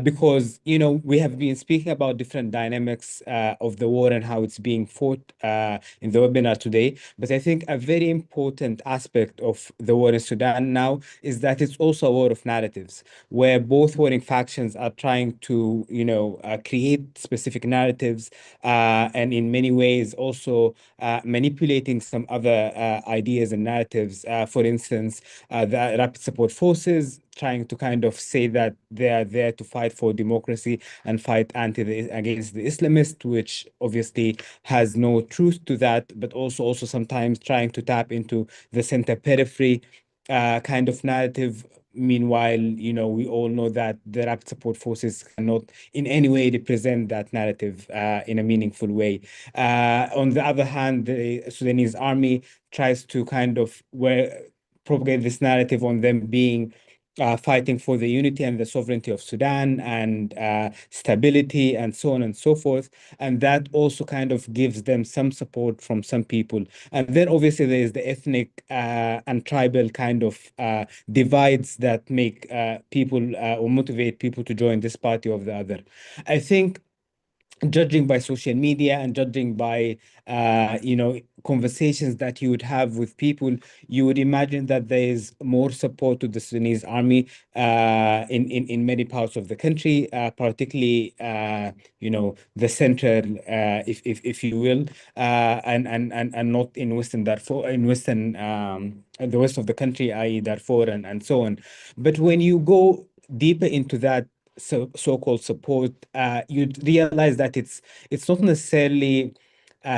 Because, we have been speaking about different dynamics of the war and how it's being fought in the webinar today. But I think a very important aspect of the war in Sudan now is that it's also a war of narratives where both warring factions are trying to, create specific narratives, and in many ways also manipulating some other ideas and narratives. For instance, the Rapid Support Forces trying to kind of say that they are there to fight for democracy and fight against the Islamists, which obviously has no truth to that, but also sometimes trying to tap into the center periphery kind of narrative. Meanwhile, we all know that the Rapid Support Forces cannot in any way represent that narrative in a meaningful way. On the other hand, the Sudanese army tries to kind of propagate this narrative on them being fighting for the unity and the sovereignty of Sudan and stability and so on and so forth. And that also kind of gives them some support from some people. And then obviously there is the ethnic and tribal kind of divides that make people or motivate people to join this party or the other. I think judging by social media and judging by conversations that you would have with people, you would imagine that there is more support to the Sudanese army in many parts of the country, particularly the central, if you will, and not in Western Darfur, in Western the west of the country, i.e. Darfur and so on. But when you go deeper into that so-called support, you'd realize that it's not necessarily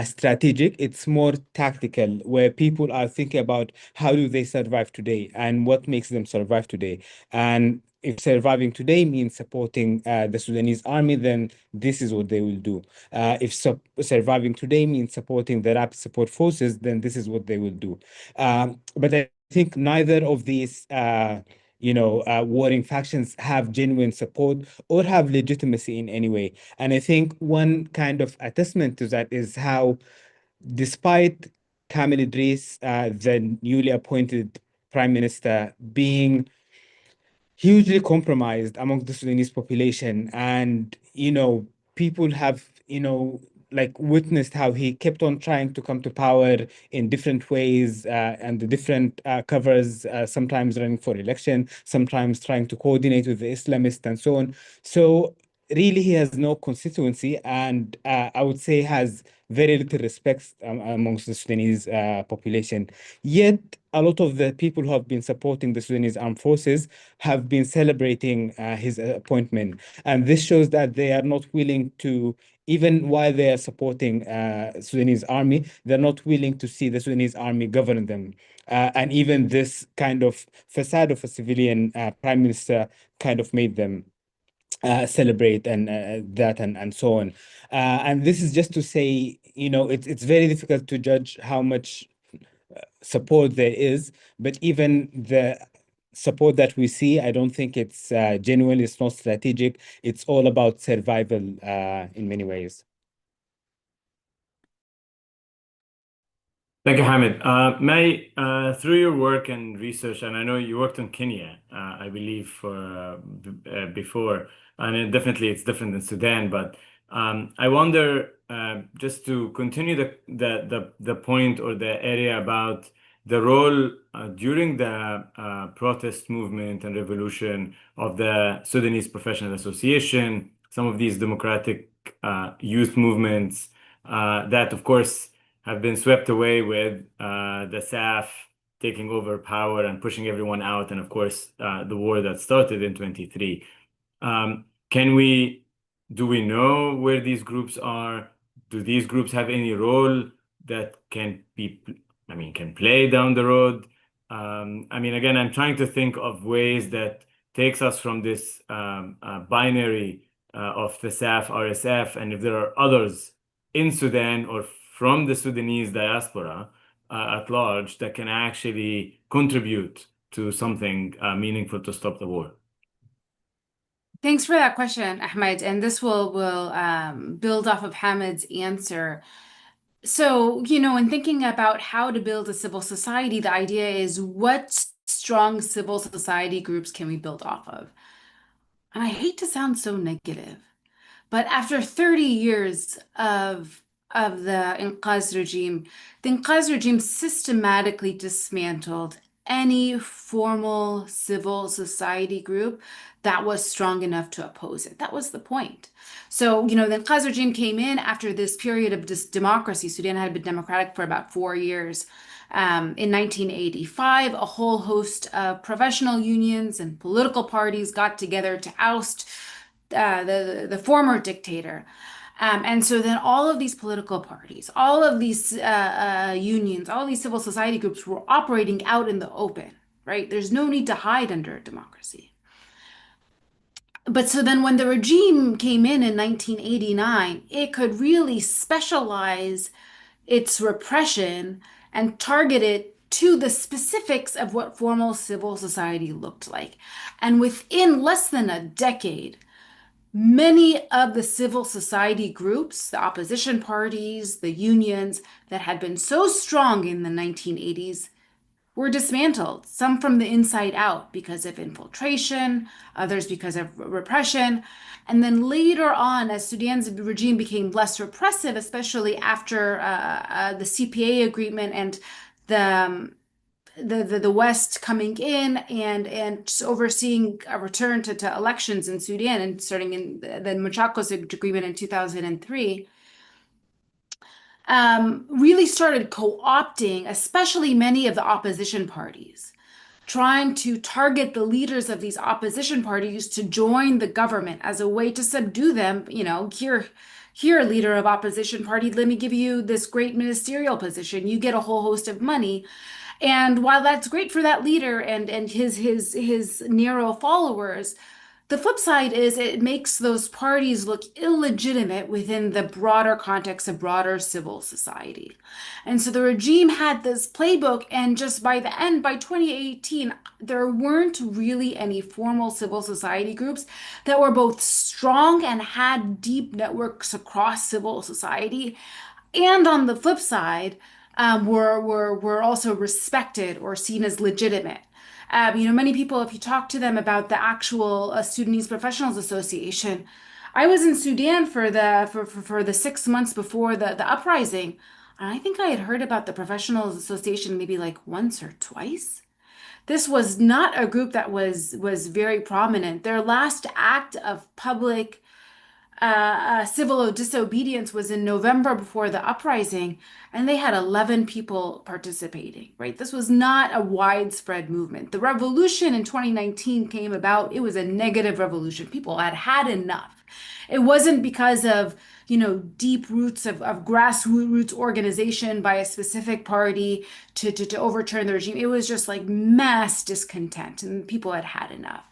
strategic, it's more tactical, where people are thinking about how do they survive today and what makes them survive today. And if surviving today means supporting the Sudanese army, then this is what they will do. If surviving today means supporting the Rapid Support Forces, then this is what they will do. But I think neither of these warring factions have genuine support or have legitimacy in any way. And I think one kind of attestament to that is how, despite Kamel Idris, the newly appointed prime minister, being hugely compromised among the Sudanese population. And, people have, like witnessed how he kept on trying to come to power in different ways and the different covers, sometimes running for election, sometimes trying to coordinate with the Islamists and so on. So really, he has no constituency and I would say has very little respect amongst the Sudanese population. Yet, a lot of the people who have been supporting the Sudanese armed forces have been celebrating his appointment. And this shows that they are not willing to, even while they are supporting Sudanese army, they're not willing to see the Sudanese army govern them. And even this kind of facade of a civilian prime minister kind of made them celebrate and that and so on. And this is just to say, it's very difficult to judge how much support there is, but even the support that we see, I don't think it's genuine, it's not strategic, it's all about survival in many ways. Thank you, Hamid. May, through your work and research, and I know you worked in Kenya, I believe, before, and definitely it's different than Sudan. But I wonder, just to continue the point or the area about the role during the protest movement and revolution of the Sudanese Professional Association, some of these democratic youth movements that, of course, have been swept away with the SAF taking over power and pushing everyone out, and of course, the war that started in 23. Do we know where these groups are? Do these groups have any role that can play down the road? Again, I'm trying to think of ways that takes us from this binary of the SAF, RSF, and if there are others in Sudan or from the Sudanese diaspora at large that can actually contribute to something meaningful to stop the war. Thanks for that question, Ahmed. And this will build off of Hamid's answer. So, in thinking about how to build a civil society, the idea is what strong civil society groups can we build off of? And I hate to sound so negative, but after 30 years of the Inqaz regime systematically dismantled any formal civil society group that was strong enough to oppose it. That was the point. So, the Inqaz regime came in after this period of democracy. Sudan had been democratic for about 4 years. In 1985, a whole host of professional unions and political parties got together to oust the former dictator. And so then all of these political parties, all of these unions, all these civil society groups were operating out in the open, right? There's no need to hide under a democracy. But so then when the regime came in 1989, it could really specialize its repression and target it to the specifics of what formal civil society looked like. And within less than a decade, many of the civil society groups, the opposition parties, the unions that had been so strong in the 1980s were dismantled, some from the inside out because of infiltration, others because of repression. And then later on, as Sudan's regime became less repressive, especially after the CPA agreement and the West coming in and overseeing a return to elections in Sudan and starting in the Machakos agreement in 2003, really started co-opting, especially many of the opposition parties, trying to target the leaders of these opposition parties to join the government as a way to subdue them. Here, leader of opposition party, let me give you this great ministerial position. You get a whole host of money. And while that's great for that leader and his narrow followers, the flip side is it makes those parties look illegitimate within the broader context of broader civil society. And so the regime had this playbook, and just by the end, by 2018, there weren't really any formal civil society groups that were both strong and had deep networks across civil society. And on the flip side, were also respected or seen as legitimate. Many people, if you talk to them about the actual Sudanese Professionals Association, I was in Sudan for the 6 months before the uprising, and I think I had heard about the Professionals Association maybe like once or twice. This was not a group that was very prominent. Their last act of public civil disobedience was in November before the uprising, and they had 11 people participating, right? This was not a widespread movement. The revolution in 2019 came about, it was a negative revolution. People had had enough. It wasn't because of, deep roots of grassroots organization by a specific party to overturn the regime. It was just like mass discontent, and people had had enough.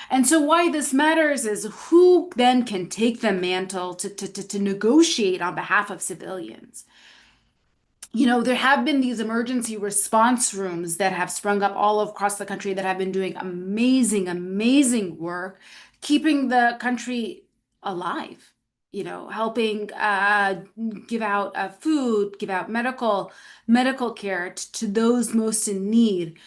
And so, why this matters is who then can take the mantle to negotiate on behalf of civilians. There have been these emergency response rooms that have sprung up all across the country that have been doing amazing, amazing work, keeping the country alive, helping give out food, give out medical care to those most in need.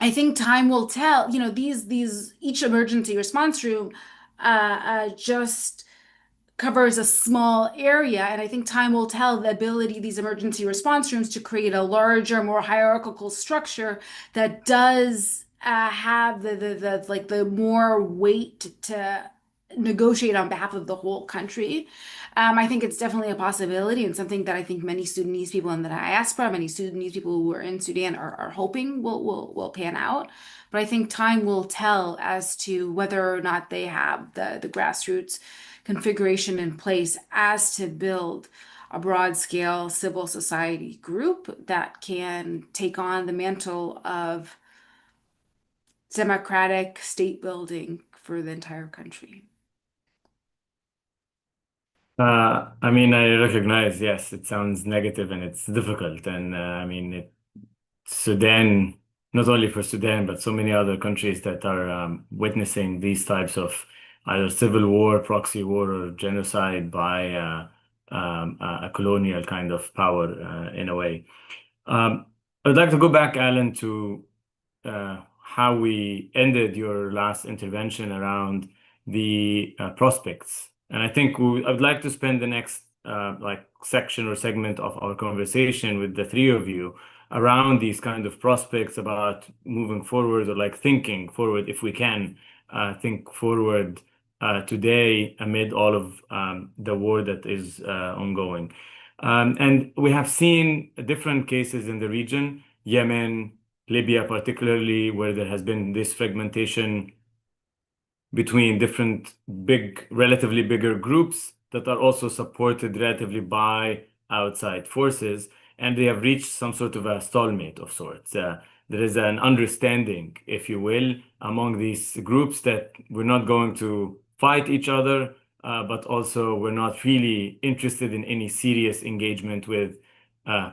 I think time will tell. These each emergency response room just covers a small area, and I think time will tell the ability of these emergency response rooms to create a larger, more hierarchical structure that does have the more weight to negotiate on behalf of the whole country. I think it's definitely a possibility and something that I think many Sudanese people in the diaspora, many Sudanese people who are in Sudan are hoping will pan out. But I think time will tell as to whether or not they have the grassroots configuration in place as to build a broad scale civil society group that can take on the mantle of democratic state building for the entire country. I mean, I recognize, yes, it sounds negative and it's difficult. And I mean, Sudan, not only for Sudan, but so many other countries that are witnessing these types of either civil war, proxy war, or genocide by a colonial kind of power in a way. I'd like to go back, Alan, to how we ended your last intervention around the prospects. And I think I'd like to spend the next like section or segment of our conversation with the three of you around these kind of prospects about moving forward or like thinking forward if we can think forward today amid all of the war that is ongoing. And we have seen different cases in the region, Yemen, Libya, particularly, where there has been this fragmentation between different relatively bigger groups that are also supported relatively by outside forces, and they have reached some sort of a stalemate of sorts. There is an understanding, if you will, among these groups that we're not going to fight each other, but also we're not really interested in any serious engagement with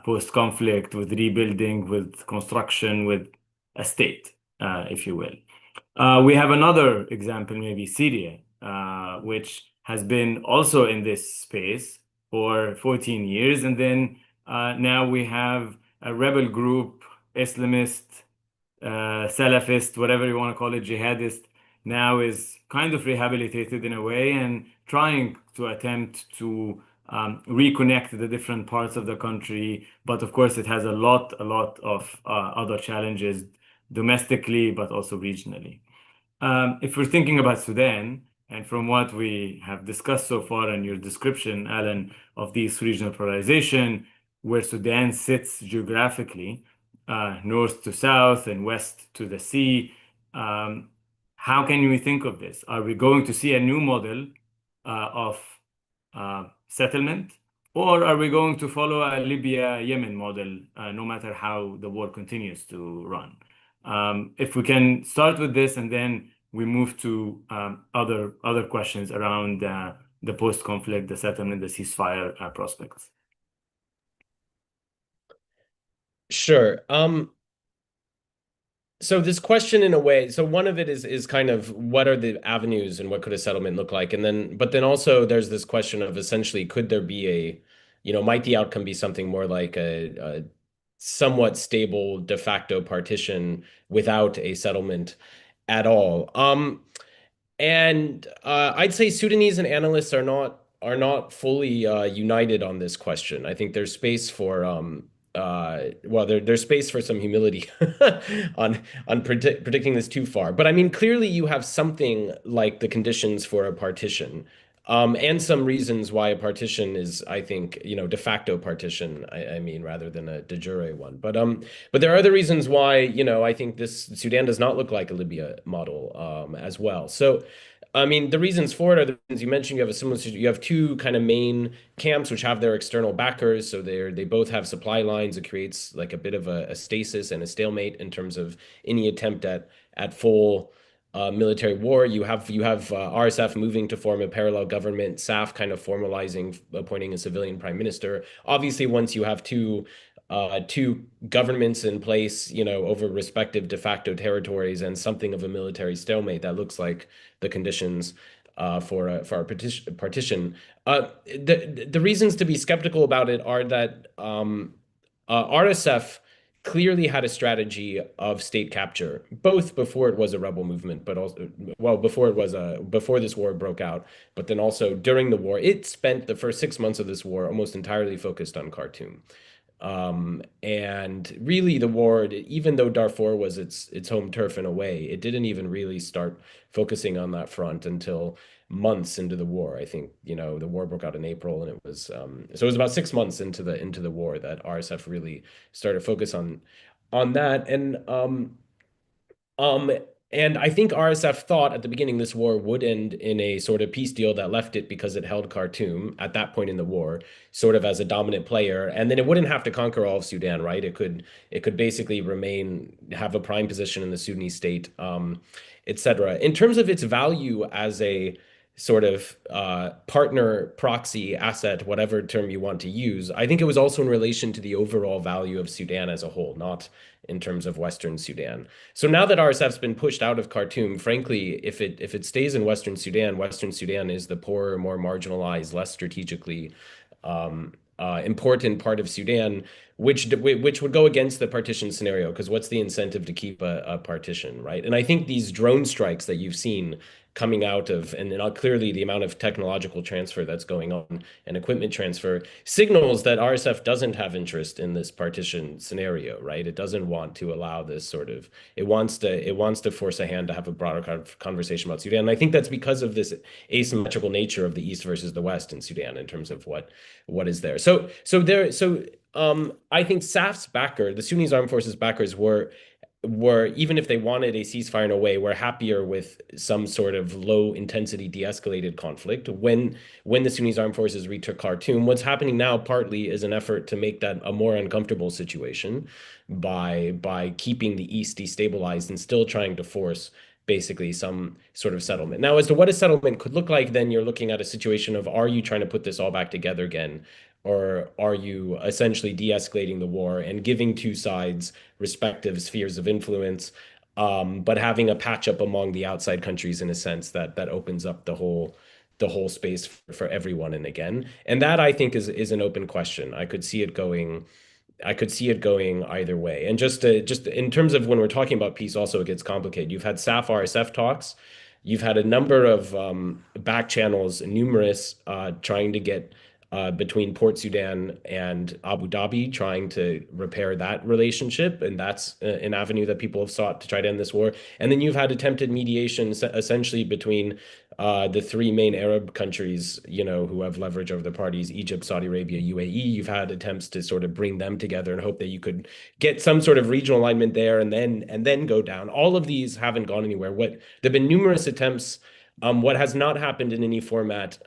post-conflict, with rebuilding, with construction, with a state, if you will. We have another example, maybe Syria, which has been also in this space for 14 years. And then now we have a rebel group, Islamist, Salafist, whatever you want to call it, jihadist, now is kind of rehabilitated in a way and trying to attempt to reconnect the different parts of the country. But of course, it has a lot of other challenges domestically, but also regionally. If we're thinking about Sudan, and from what we have discussed so far in your description, Alan, of this regional polarization, where Sudan sits geographically, north to south and west to the sea, how can we think of this? Are we going to see a new model of settlement, or are we going to follow a Libya-Yemen model, no matter how the war continues to run? If we can start with this and then we move to other questions around the post-conflict, the settlement, the ceasefire prospects. Sure. So this question in a way, so one of it is kind of what are the avenues and what could a settlement look like? But then also there's this question of essentially, could there be might the outcome be something more like a somewhat stable de facto partition without a settlement at all? And I'd say Sudanese and analysts are not fully united on this question. I think there's space for there's space for some humility on predicting this too far. But I mean, clearly you have something like the conditions for a partition. And some reasons why a partition is, I think, de facto partition, I mean, rather than a de jure one. But there are other reasons why, I think this Sudan does not look like a Libya model, as well. So, I mean, the reasons for it are the reasons you mentioned. You have a similar, you have two kind of main camps which have their external backers, so they both have supply lines. It creates like a bit of a stasis and a stalemate in terms of any attempt at full military war. You have RSF moving to form a parallel government, SAF kind of formalizing, appointing a civilian prime minister. Obviously, once you have two governments in place, over respective de facto territories and something of a military stalemate, that looks like the conditions for our partition. The reasons to be skeptical about it are that RSF clearly had a strategy of state capture, both before it was a rebel movement, but also, well, before this war broke out, but then also during the war. It spent the first 6 months of this war almost entirely focused on Khartoum. And really the war, even though Darfur was its home turf in a way, it didn't even really start focusing on that front until months into the war. I think, the war broke out in April, and it was about 6 months into the war that RSF really started focus on that. Um, and I think RSF thought at the beginning this war would end in a sort of peace deal that left it, because it held Khartoum at that point in the war, sort of as a dominant player, and then it wouldn't have to conquer all of Sudan, right? It could basically have a prime position in the Sudanese state, etc. In terms of its value as a sort of partner, proxy, asset, whatever term you want to use, I think it was also in relation to the overall value of Sudan as a whole, not in terms of Western Sudan. So now that RSF's been pushed out of Khartoum, frankly, if it stays in Western Sudan is the poorer, more marginalized, less strategically important part of Sudan, which would go against the partition scenario, because what's the incentive to keep a partition, right? And I think these drone strikes that you've seen coming out of, and clearly the amount of technological transfer that's going on and equipment transfer, signals that RSF doesn't have interest in this partition scenario, right? It doesn't want to allow this sort of, it wants to force a hand to have a broader conversation about Sudan. And I think that's because of this asymmetrical nature of the East versus the West in Sudan in terms of what is there. I think SAF's backer, the Sudanese Armed Forces backers, were even if they wanted a ceasefire in a way, were happier with some sort of low intensity de-escalated conflict when the Sudanese Armed Forces retook Khartoum. What's happening now partly is an effort to make that a more uncomfortable situation by keeping the East destabilized and still trying to force basically some sort of settlement. Now, as to what a settlement could look like, then you're looking at a situation of, are you trying to put this all back together again? Or are you essentially de-escalating the war and giving two sides respective spheres of influence, but having a patch up among the outside countries in a sense that opens up the whole space for everyone? And again, and that I think is an open question. I could see it going either way. And just in terms of when we're talking about peace, also it gets complicated. You've had SAF RSF talks. You've had a number of back channels, numerous, trying to get between Port Sudan and Abu Dhabi, trying to repair that relationship. And that's an avenue that people have sought to try to end this war. And then you've had attempted mediation essentially between the three main Arab countries, who have leverage over the parties: Egypt, Saudi Arabia, UAE. You've had attempts to sort of bring them together and hope that you could get some sort of regional alignment there, and then go down. All of these haven't gone anywhere. There've been numerous attempts. What has not happened in any format,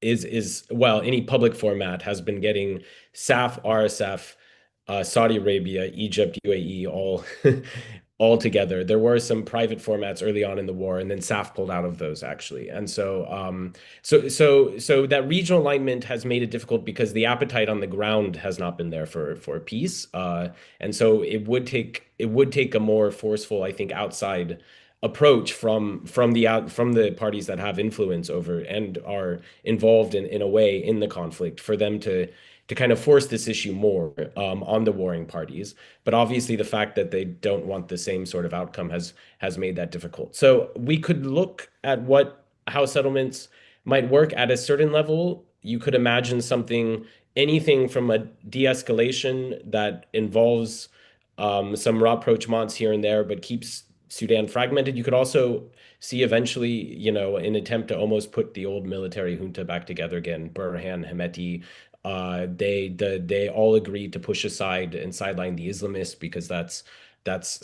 any public format, has been getting SAF, RSF, Saudi Arabia, Egypt, UAE, all together. There were some private formats early on in the war, and then SAF pulled out of those actually. And so that regional alignment has made it difficult because the appetite on the ground has not been there for peace. And so it would take a more forceful, I think, outside approach from the parties that have influence over and are involved in a way in the conflict, for them to kind of force this issue more on the warring parties. But obviously the fact that they don't want the same sort of outcome has made that difficult. So we could look at how settlements might work at a certain level. You could imagine anything from a de-escalation that involves some rapprochements here and there, but keeps Sudan fragmented. You could also see eventually, you know, an attempt to almost put the old military junta back together again. Burhan, Hemeti, they all agreed to push aside and sideline the Islamists because that's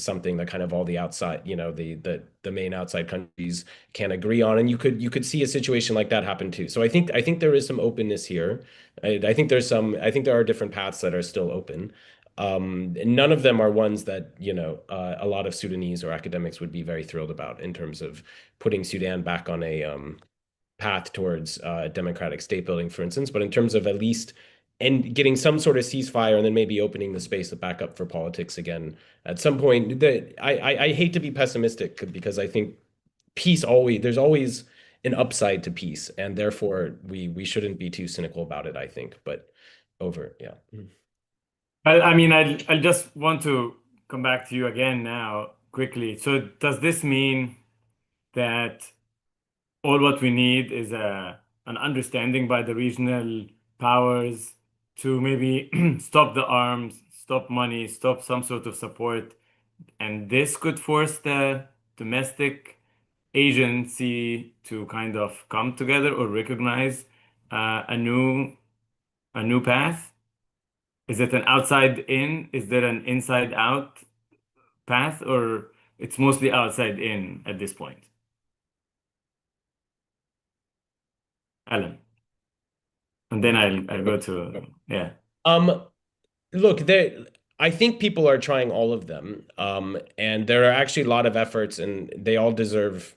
something that kind of all the outside, you know, the main outside countries can agree on. And you could see a situation like that happen too. So I think there is some openness here. I think there are different paths that are still open. None of them are ones that, you know, a lot of Sudanese or academics would be very thrilled about in terms of putting Sudan back on a path towards democratic state building, for instance. But in terms of at least and getting some sort of ceasefire and then maybe opening the space back up for politics again at some point. I hate to be pessimistic because I think there's always an upside to peace, and therefore we shouldn't be too cynical about it, I think. But yeah. I mean, I just want to come back to you again now quickly. So does this mean that all what we need is an understanding by the regional powers to maybe stop the arms, stop money, stop some sort of support, and this could force the domestic agency to kind of come together or recognize a new path? Is it an outside in? Is there an inside out path, or it's mostly outside in at this point? Alan, and then I'll go to yeah. Um, Look, I think people are trying all of them, and there are actually a lot of efforts, and they all deserve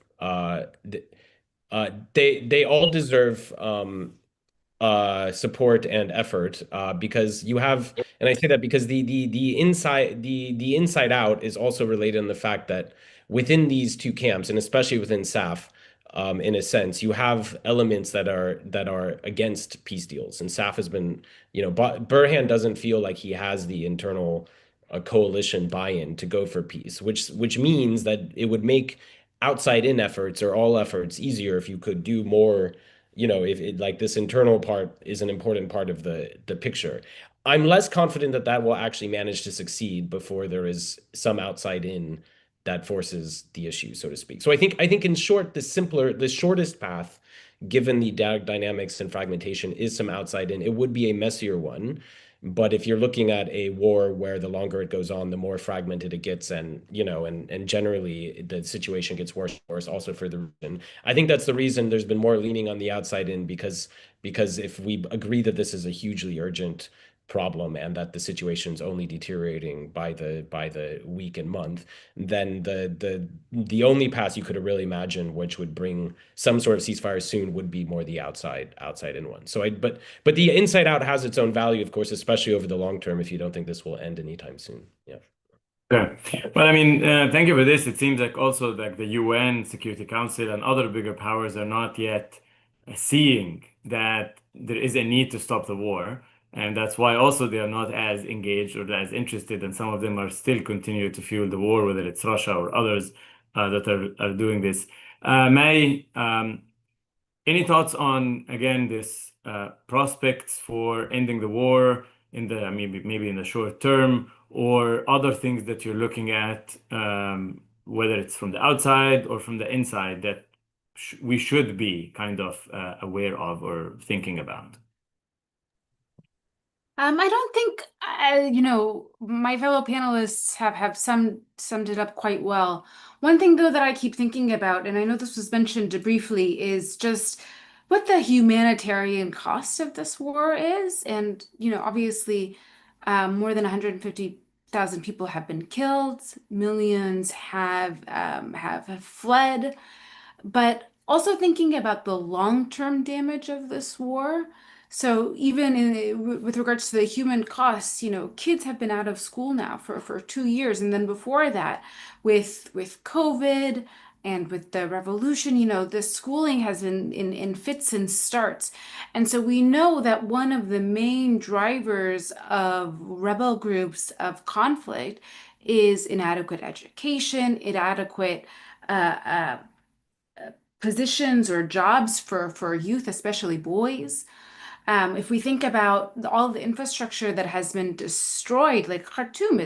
they all deserve support and effort because you have, and I say that because the inside out is also related in the fact that within these two camps, and especially within SAF, in a sense, you have elements that are against peace deals, and SAF has been, you know, Burhan doesn't feel like he has the internal coalition buy-in to go for peace, which means that it would make outside in efforts or all efforts easier if you could do more, you know, if it, like, this internal part is an important part of the picture. I'm less confident that that will actually manage to succeed before there is some outside in that forces the issue, so to speak. So I think in short, the shortest path, given the dynamics and fragmentation, is some outside in. It would be a messier one, but if you're looking at a war where the longer it goes on, the more fragmented it gets, and you know, and generally the situation gets worse and worse also for the region. I think that's the reason there's been more leaning on the outside in, because if we agree that this is a hugely urgent problem and that the situation's only deteriorating by the week and month, then the only path you could really imagine which would bring some sort of ceasefire soon would be more the outside in one. So but the inside out has its own value, of course, especially over the long term if you don't think this will end anytime soon. Yeah. Okay. Well, I mean, thank you for this. It seems like also like the UN Security Council and other bigger powers are not yet seeing that there is a need to stop the war. And that's why also they are not as engaged or as interested. And some of them are still continue to fuel the war, whether it's Russia or others that are doing this. May, any thoughts on, again, this prospects for ending the war in the maybe in the short term, or other things that you're looking at, whether it's from the outside or from the inside, that we should be kind of aware of or thinking about? I don't think, my fellow panelists have summed it up quite well. One thing, though, that I keep thinking about, and I know this was mentioned briefly, is just what the humanitarian cost of this war is. And, obviously, more than 150,000 people have been killed, millions have fled. But also thinking about the long-term damage of this war. So even with regards to the human costs, kids have been out of school now for 2 years. And then before that, with COVID and with the revolution, the schooling has been in fits and starts. And so we know that one of the main drivers of rebel groups of conflict is inadequate education, inadequate positions or jobs for youth, especially boys. If we think about all the infrastructure that has been destroyed, like Khartoum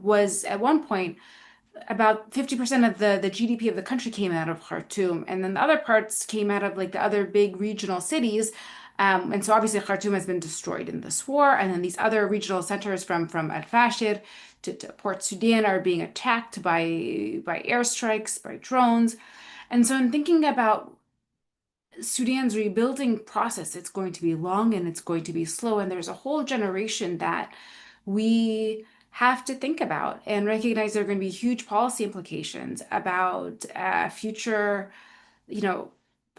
was at one point about 50% of the GDP of the country came out of Khartoum, and then the other parts came out of like the other big regional cities. And so obviously Khartoum has been destroyed in this war, and then these other regional centers from Al Fashir to Port Sudan are being attacked by airstrikes, by drones. And so in thinking about Sudan's rebuilding process, it's going to be long and it's going to be slow, and there's a whole generation that we have to think about and recognize there are going to be huge policy implications about future, you know,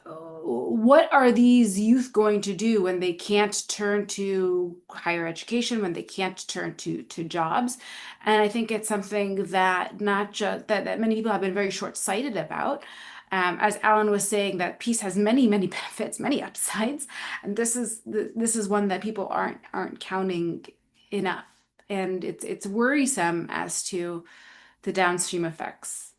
what are these youth going to do when they can't turn to higher education, when they can't turn to jobs? And I think it's something that not just that many people have been very short-sighted about. As Alan was saying, that peace has many, many benefits, many upsides, and this is one that people aren't counting enough, and it's worrisome as to the downstream effects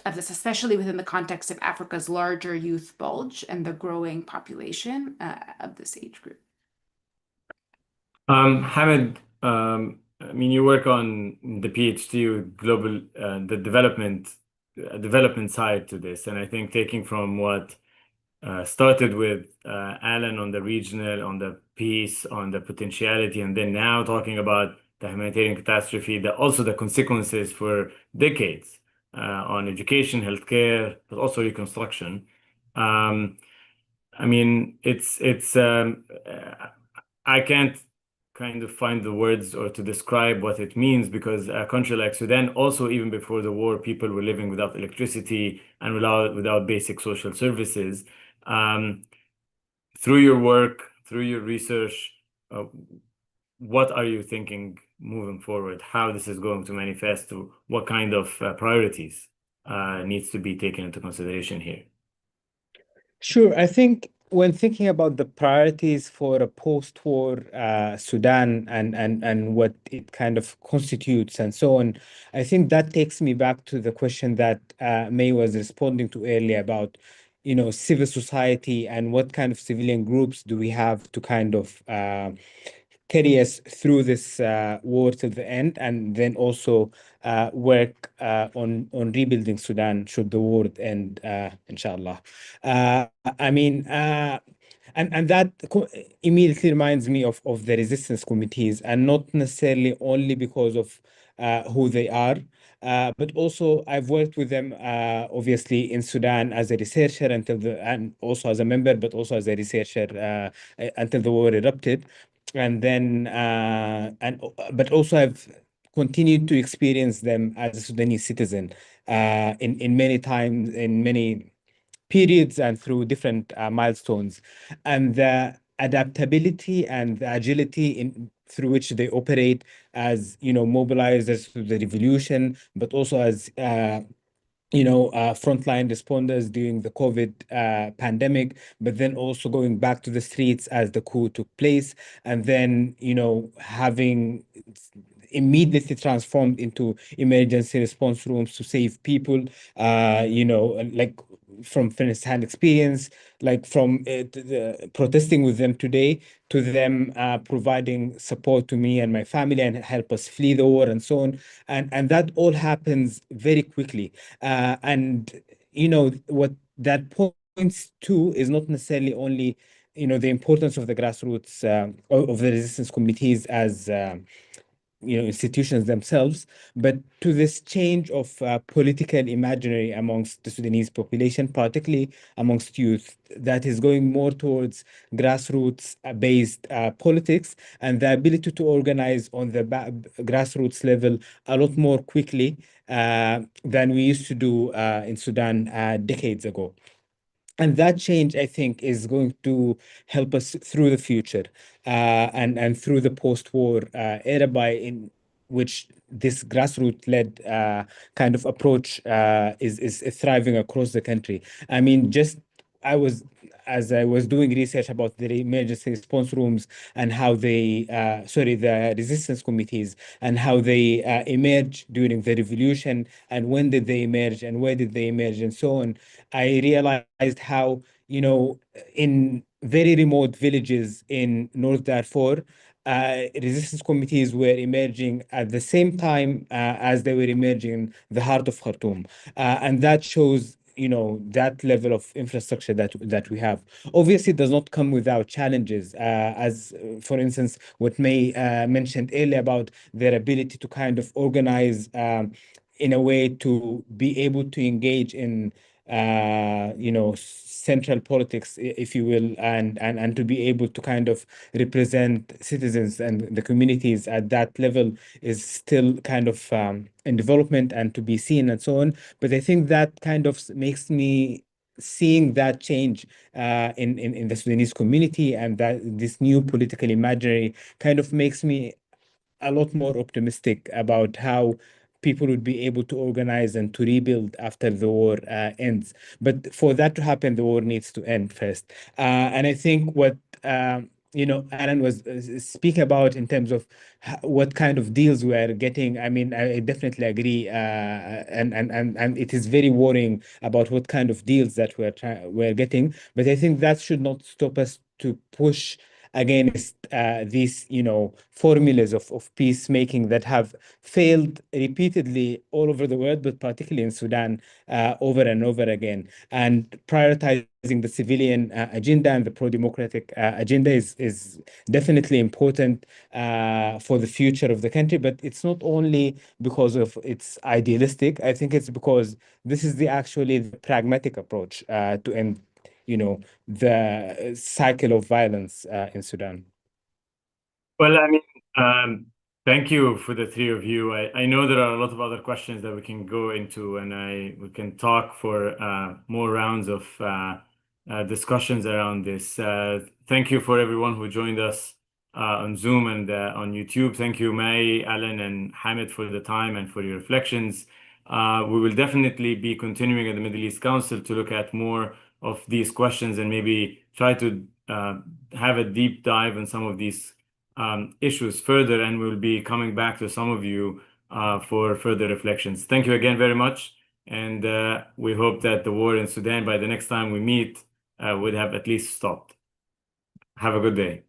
of this, especially within the context of Africa's larger youth bulge and the growing population of this age group. Hamid, I mean, you work on the PhD with global, the development side to this, and I think taking from what started with Alan on the regional, on the peace, on the potentiality, and then now talking about the humanitarian catastrophe, also the consequences for decades on education, healthcare, but also reconstruction. Um, I mean, I can't kind of find the words or to describe what it means because a country like Sudan, also even before the war, people were living without electricity and without basic social services. Um, Through your work, through your research, uh, what are you thinking moving forward? How this is going to manifest? What kind of priorities needs to be taken into consideration here? Sure. I think when thinking about the priorities for a post-war Sudan and what it kind of constitutes and so on, I think that takes me back to the question that May was responding to earlier about, civil society and what kind of civilian groups do we have to kind of carry us through this war till the end, and then also work on rebuilding Sudan should the war end, inshallah. Uh, I mean, and that immediately reminds me of the resistance committees, and not necessarily only because of who they are. But also I've worked with them obviously in Sudan as a researcher and also as a member, but also as a researcher until the war erupted. And then but also I've continued to experience them as a Sudanese citizen in many times, in many periods, and through different milestones, and the adaptability and the agility in through which they operate as mobilizers to the revolution, but also as frontline responders during the COVID pandemic, but then also going back to the streets as the coup took place, and then, having immediately transformed into emergency response rooms to save people, like from first-hand experience, like from protesting with them today to them providing support to me and my family and help us flee the war and so on. And that all happens very quickly. And what that points to is not necessarily only the importance of the grassroots of the resistance committees as institutions themselves, but to this change of political imaginary amongst the Sudanese population, particularly amongst youth, that is going more towards grassroots based politics, and the ability to organize on the grassroots level a lot more quickly than we used to do in Sudan decades ago. And that change, I think, is going to help us through the future and through the post-war era, by in which this grassroots-led kind of approach is thriving across the country. I mean, as I was doing research about the emergency response rooms and how the resistance committees and how they emerged during the revolution, and when did they emerge and where did they emerge and so on, I realized how, in very remote villages in North Darfur, resistance committees were emerging at the same time as they were emerging in the heart of Khartoum. And that shows, that level of infrastructure that we have. Obviously, it does not come without challenges, as, for instance, what May mentioned earlier about their ability to kind of organize in a way to be able to engage in central politics, if you will, and to be able to kind of represent citizens and the communities at that level is still kind of in development and to be seen and so on. But I think that kind of makes me seeing that change in the Sudanese community, and that this new political imaginary kind of makes me a lot more optimistic about how people would be able to organize and to rebuild after the war ends. But for that to happen, the war needs to end first. And I think what Alan was speaking about in terms of what kind of deals we are getting. I mean, I definitely agree, and it is very worrying about what kind of deals that we're getting. But I think that should not stop us to push against these, formulas of peacemaking that have failed repeatedly all over the world, but particularly in Sudan, over and over again. And prioritizing the civilian agenda and the pro-democratic agenda is definitely important for the future of the country. But it's not only because of its idealistic. I think it's because this is actually the pragmatic approach to end the cycle of violence in Sudan. Well, I mean, thank you for the three of you. I know there are a lot of other questions that we can go into, and we can talk for more rounds of discussions around this. Thank you for everyone who joined us on Zoom and on YouTube. Thank you, May, Alan, and Hamid for the time and for your reflections. We will definitely be continuing at the Middle East Council to look at more of these questions and maybe try to have a deep dive on some of these issues further, and we'll be coming back to some of you for further reflections. Thank you again very much, and we hope that the war in Sudan, by the next time we meet, would have at least stopped. Have a good day.